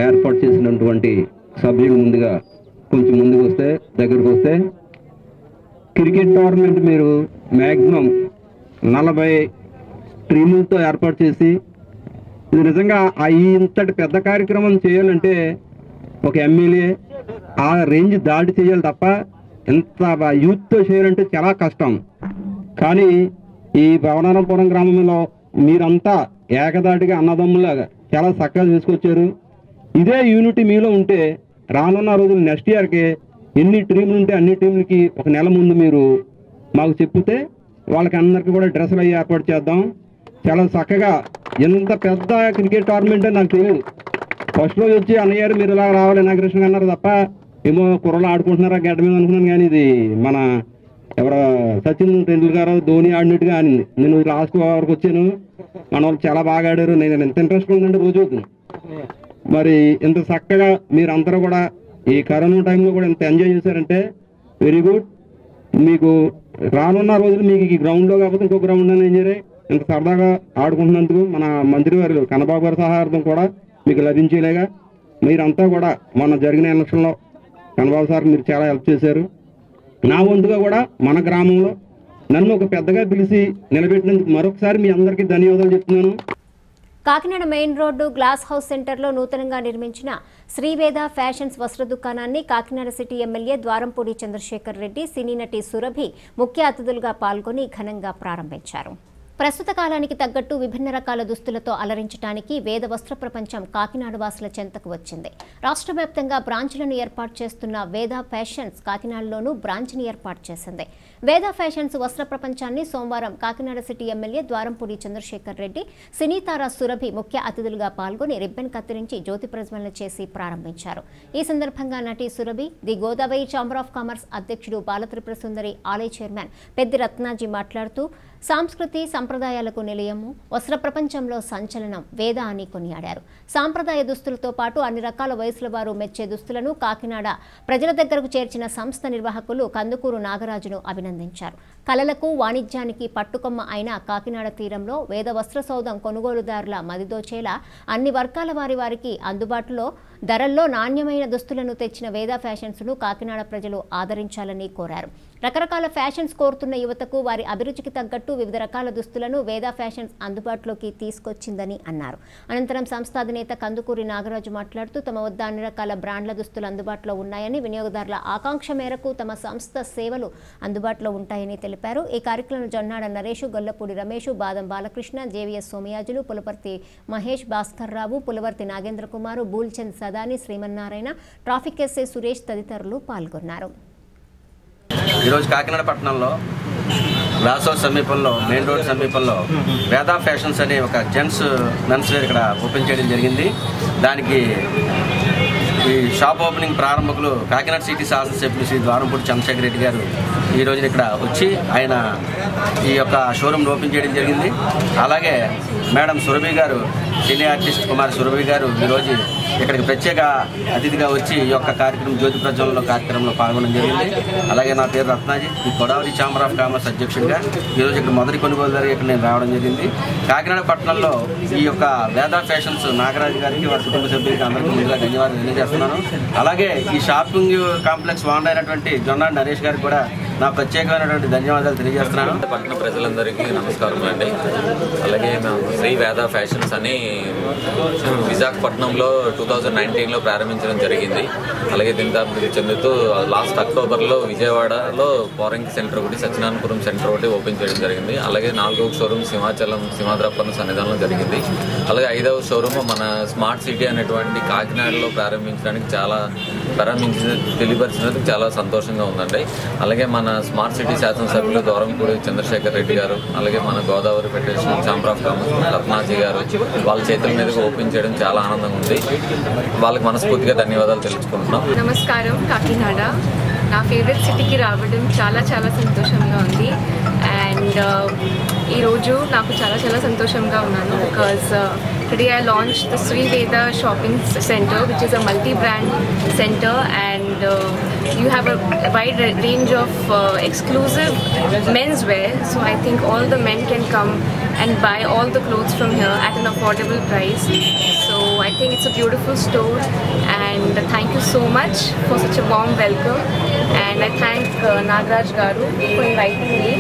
ఏర్పాటు చేసినటువంటి సభ్యులు ముందుగా కొంచెం ముందుకు వస్తే దగ్గరకు వస్తే, క్రికెట్ టోర్నమెంట్ మీరు మ్యాక్సిమం 40 టీములతో ఏర్పాటు చేసి ఇది నిజంగా ఇంతటి పెద్ద కార్యక్రమం చేయాలంటే ఒక ఎమ్మెల్యే ఆ రేంజ్ దాటి చేయాలి తప్ప ఎంత యూత్తో చేయాలంటే చాలా కష్టం. కానీ ఈ భవనారపురం గ్రామంలో మీరంతా ఏకదాటిగా అన్నదమ్ములాగా చాలా చక్కగా తీసుకొచ్చారు. ఇదే యూనిటీ మీలో ఉంటే రానున్న రోజులు నెక్స్ట్ ఇయర్కి ఎన్ని టీంలు ఉంటే అన్ని టీంలకి ఒక నెల ముందు మీరు మాకు చెప్తే వాళ్ళకి అందరికీ కూడా డ్రెస్సులు అయ్యి ఏర్పాటు చేద్దాం. చాలా చక్కగా ఎంత పెద్ద క్రికెట్ టోర్నమెంట్ అని నాకు తెలియదు. ఫస్ట్ రోజు వచ్చి అన్నయ్యారు మీరు ఇలా రావాలి ఇనాగ్రేషన్ అన్నారు తప్ప ఏమో కుర్రలు ఆడుకుంటున్నారా గడ్డ మీద అనుకున్నాను. కానీ ఇది మన ఎవరో సచిన్ టెండూల్కర్ ధోని ఆడినట్టుగా ఆడింది. నేను లాస్ట్ వరకు వచ్చాను, మన వాళ్ళు చాలా బాగా ఆడారు. నేను ఎంత ఇంట్రెస్ట్ ఉందంటే రోజు అవుతుంది. మరి ఇంత చక్కగా మీరందరూ కూడా ఈ కరోనా టైంలో కూడా ఎంత ఎంజాయ్ చేశారంటే వెరీ గుడ్. మీకు రానున్న రోజులు మీకు ఈ గ్రౌండ్లో కాకపోతే ఇంకో గ్రౌండ్ అని ఎంజాయ్ ఇంత సరదాగా ఆడుకుంటున్నందుకు మన మంత్రి వారు కన్నబాబు గారి సహాయార్థం కూడా మీకు లభించేలాగా మీరంతా కూడా మొన్న జరిగిన ఎలక్షన్లో కన్నబాబు సార్ మీరు చాలా హెల్ప్ చేశారు. నా వంతుగా కూడా మన గ్రామంలో నన్ను ఒక పెద్దగా పిలిచి నిలబెట్టినందుకు మరొకసారి మీ అందరికీ ధన్యవాదాలు చెప్తున్నాను. Kakinada main road glass house సెంటర్లో నూతనంగా నిర్మించిన శ్రీవేద ఫ్యాషన్స్ వస్త్ర దుకాణాన్ని కాకినాడ సిటీ ఎమ్మెల్యే ద్వారంపూడి చంద్రశేఖర్ రెడ్డి, సినీ నటి సురభి ముఖ్య అతిథులుగా పాల్గొని ఘనంగా ప్రారంభించారు. ప్రస్తుత కాలానికి తగ్గట్టు విభిన్న రకాల దుస్తులతో అలరించడానికి వేద వస్త్ర ప్రపంచం కాకినాడ వాసుల చెంతకు వచ్చింది. రాష్ట్ర వ్యాప్తంగా బ్రాంచ్లను ఏర్పాటు చేస్తున్న వేద ఫ్యాషన్స్ కాకినాడలోనూ బ్రాంచ్ని ఏర్పాటు చేసింది. వేద ఫ్యాషన్స్ వస్త్ర ప్రపంచాన్ని సోమవారం కాకినాడ సిటీ ఎమ్మెల్యే ద్వారంపూడి చంద్రశేఖర్ రెడ్డి, సినీ తార సురభి ముఖ్య అతిథులుగా పాల్గొని రిబ్బన్ కత్తిరించి జ్యోతి ప్రజ్వలన చేసి ప్రారంభించారు. ఈ సందర్భంగా నటి Surabhi, the Godavari chamber of commerce అధ్యక్షుడు బాలత్రిపుర సుందరి ఆలయ చైర్మన్ పెద్ది రత్నాజీ మాట్లాడుతూ సంస్కృతి సంప్రదాయాలకు నిలయము, వస్త్ర ప్రపంచంలో సంచలనం వేద అని కొనియాడారు. సాంప్రదాయ దుస్తులతో పాటు అన్ని రకాల వయసుల వారు మెచ్చే దుస్తులను కాకినాడ ప్రజల దగ్గరకు చేర్చిన సంస్థ నిర్వాహకులు కందుకూరు నాగరాజును అభినందించారు. కళలకు వాణిజ్యానికి పట్టుకొమ్మ అయిన కాకినాడ తీరంలో వేద వస్త్ర సౌధం కొనుగోలుదారుల మదిదోచేలా అన్ని వర్గాల వారికి అందుబాటులో ధరల్లో నాణ్యమైన దుస్తులను తెచ్చిన వేద ఫ్యాషన్స్ను కాకినాడ ప్రజలు ఆదరించాలని కోరారు. రకరకాల ఫ్యాషన్స్ కోరుతున్న యువతకు వారి అభిరుచికి తగ్గట్టు వివిధ రకాల దుస్తులను వేద ఫ్యాషన్స్ అందుబాటులోకి తీసుకొచ్చిందని అన్నారు. అనంతరం సంస్థ అధినేత కందుకూరి నాగరాజు మాట్లాడుతూ తమ వద్ద అన్ని రకాల బ్రాండ్ల దుస్తులు అందుబాటులో ఉన్నాయని, వినియోగదారుల ఆకాంక్ష మేరకు తమ సంస్థ సేవలు అందుబాటులో ఉంటాయని తెలిపారు. ఈ కార్యక్రమంలో జొన్నాడ నరేషు, గొల్లపూడి రమేషు, బాదం బాలకృష్ణ, జేవీఎస్ సోమయాజులు, పులపర్తి మహేష్, భాస్కర్ రావు, పులవర్తి నాగేంద్ర కుమారు, బూల్చంద్ సదాని, శ్రీమన్నారాయణ, ట్రాఫిక్ ఎస్ఐ సురేష్ తదితరులు పాల్గొన్నారు. ఈరోజు కాకినాడ పట్టణంలో గ్లాస్ హౌస్ సమీపంలో మెయిన్ రోడ్ సమీపంలో వేదా ఫ్యాషన్స్ అనే ఒక జెంట్స్ మెన్స్ వేర్ ఇక్కడ ఓపెన్ చేయడం జరిగింది. దానికి ఈ షాప్ ఓపెనింగ్ ప్రారంభకులు కాకినాడ సిటీ శాసనసభ్యులు శ్రీ ద్వారంపూడి చంద్రశేఖర్ రెడ్డి గారు ఈ రోజున ఇక్కడ వచ్చి ఆయన ఈ యొక్క షోరూమ్ ఓపెన్ చేయడం జరిగింది. అలాగే మేడం సురభి గారు, సినీ ఆర్టిస్ట్ కుమార్ సురభి గారు ఈరోజు ఇక్కడికి ప్రత్యేక అతిథిగా వచ్చి ఈ యొక్క కార్యక్రమం జ్యోతి ప్రజ్వలన కార్యక్రమంలో పాల్గొనడం జరిగింది. అలాగే నా పేరు రత్నాజీ, ఈ గోదావరి ఛాంబర్ ఆఫ్ కామర్స్ అధ్యక్షుడిగా ఈరోజు ఇక్కడ మొదటి కొనుగోలుదారు ఇక్కడ నేను రావడం జరిగింది. కాకినాడ పట్టణంలో ఈ యొక్క వేదా ఫ్యాషన్స్ నాగరాజు గారికి వారి కుటుంబ సభ్యులకి అందరికీ ముందుగా ధన్యవాదాలు తెలియజేస్తున్నాను. అలాగే ఈ షాపింగ్ కాంప్లెక్స్ ఓనర్ అయినటువంటి జొన్నాడ నరేష్ గారికి కూడా నా ప్రత్యేకమైనటువంటి ధన్యవాదాలు తెలియజేస్తున్నాను. పట్టణ ప్రజలందరికీ నమస్కారం అండి. అలాగే మేము శ్రీ వేద ఫ్యాషన్స్ అని విశాఖపట్నంలో 2019లో ప్రారంభించడం జరిగింది. అలాగే దీంతో అభివృద్ధి చెందుతూ లాస్ట్ అక్టోబర్లో విజయవాడలో పోరంగి సెంటర్ ఒకటి, సత్యనారాయణపురం సెంటర్ ఒకటి ఓపెన్ చేయడం జరిగింది. అలాగే 4వ షోరూమ్ సింహాచలం సింహాద్రాపర్ణ సన్నిధానంలో జరిగింది. అలాగే 5వ షోరూమ్ మన స్మార్ట్ సిటీ అనేటువంటి కాకినాడలో ప్రారంభించినందుకు చాలా సంతోషంగా ఉందండి. అలాగే మన స్మార్ట్ సిటీ శాసనసభ్యులు దూరంపూడి చంద్రశేఖర్ రెడ్డి గారు, అలాగే మన Godavari federation chamber of commerce Ratnaji గారు వాళ్ళ చేతుల మీదుగా ఓపెన్ చేయడం చాలా ఆనందంగా ఉంది. వాళ్ళకి మనస్ఫూర్తిగా ధన్యవాదాలు తెలుసుకుంటున్నాం. నమస్కారం. కాకినాడ నా ఫేవరెట్ సిటీకి రావడం చాలా చాలా సంతోషంగా ఉంది. అండ్ ఈరోజు నాకు చాలా చాలా సంతోషంగా ఉన్నాను because today I launched the Sri Veda Shopping Center, which is a multi-brand center, and you have a wide range of exclusive menswear. So I think all the men can come and buy all the clothes from here at an affordable price. So I think it's a beautiful store, and thank you so much for such a warm welcome. And I thank Nagaraj Garu for inviting me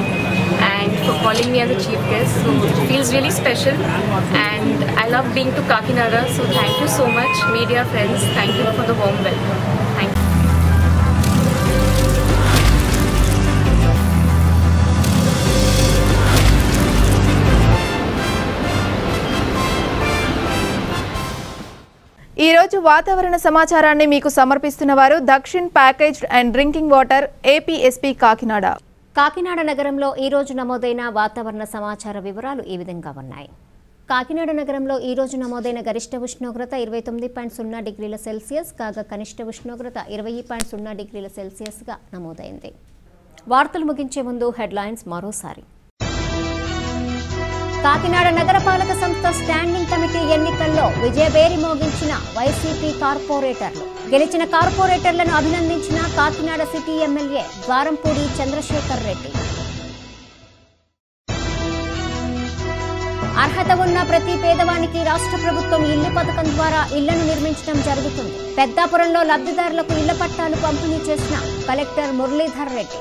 and for calling me as a chief guest. So it feels really special, and I love being to Kakinada. So thank you so much, media friends. Thank you for the warm welcome. Thank you. ఈ రోజు వాతావరణ సమాచారాన్ని మీకు సమర్పిస్తున్నవారు Dakshin packaged and drinking water APSP Kakinada. Kakinada నగరంలో ఈ రోజు నమోదైన వాతావరణ సమాచార వివరాలు ఈ విధంగా ఉన్నాయి. కాకినాడ నగరంలో ఈ రోజు నమోదైన గరిష్ట ఉష్ణోగ్రత 29.0 డిగ్రీల సెల్సియస్ కాగా కనిష్ట ఉష్ణోగ్రత 20.0 డిగ్రీల సెల్సియస్గా నమోదైంది. వార్తలు ముగించే ముందు హెడ్లైన్స్ మరోసారి. కాకినాడ నగరపాలక సంస్థ స్టాండింగ్ కమిటీ ఎన్నికల్లో విజయభేరి మోగించిన వైసీపీ కార్పొరేటర్లు. గెలిచిన కార్పొరేటర్లను అభినందించిన కాకినాడ సిటీ ఎమ్మెల్యే ద్వారంపూడి చంద్రశేఖర్ రెడ్డి. అర్హత ఉన్న ప్రతి పేదవానికి రాష్ట్ర ప్రభుత్వం ఇల్లు పథకం ద్వారా ఇళ్లను నిర్మించడం జరుగుతుంది. పెద్దాపురంలో లబ్ధిదారులకు ఇళ్ల పట్టాలు పంపిణీ చేసిన కలెక్టర్ మురళీధర్ రెడ్డి.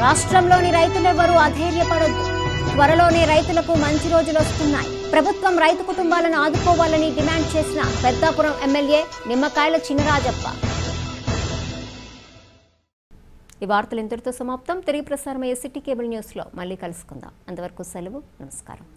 రాష్ట్రంలోని రైతులెవరూ అధైర్యపడొద్దు, త్వరలోనే రైతులకు మంచి రోజులు వస్తున్నాయి. ప్రభుత్వం రైతు కుటుంబాలను ఆదుకోవాలని డిమాండ్ చేసిన పెద్దాపురం ఎమ్మెల్యే నిమ్మకాయల చినరాజప్ప. ఈ వార్తలు ఇంతటితో సమాప్తం. తిరిగి ప్రసారమయ్యే సిటీ కేబుల్ న్యూస్లో మళ్ళీ కలుసుకుందాం. అంతవరకు సెలవు. నమస్కారం.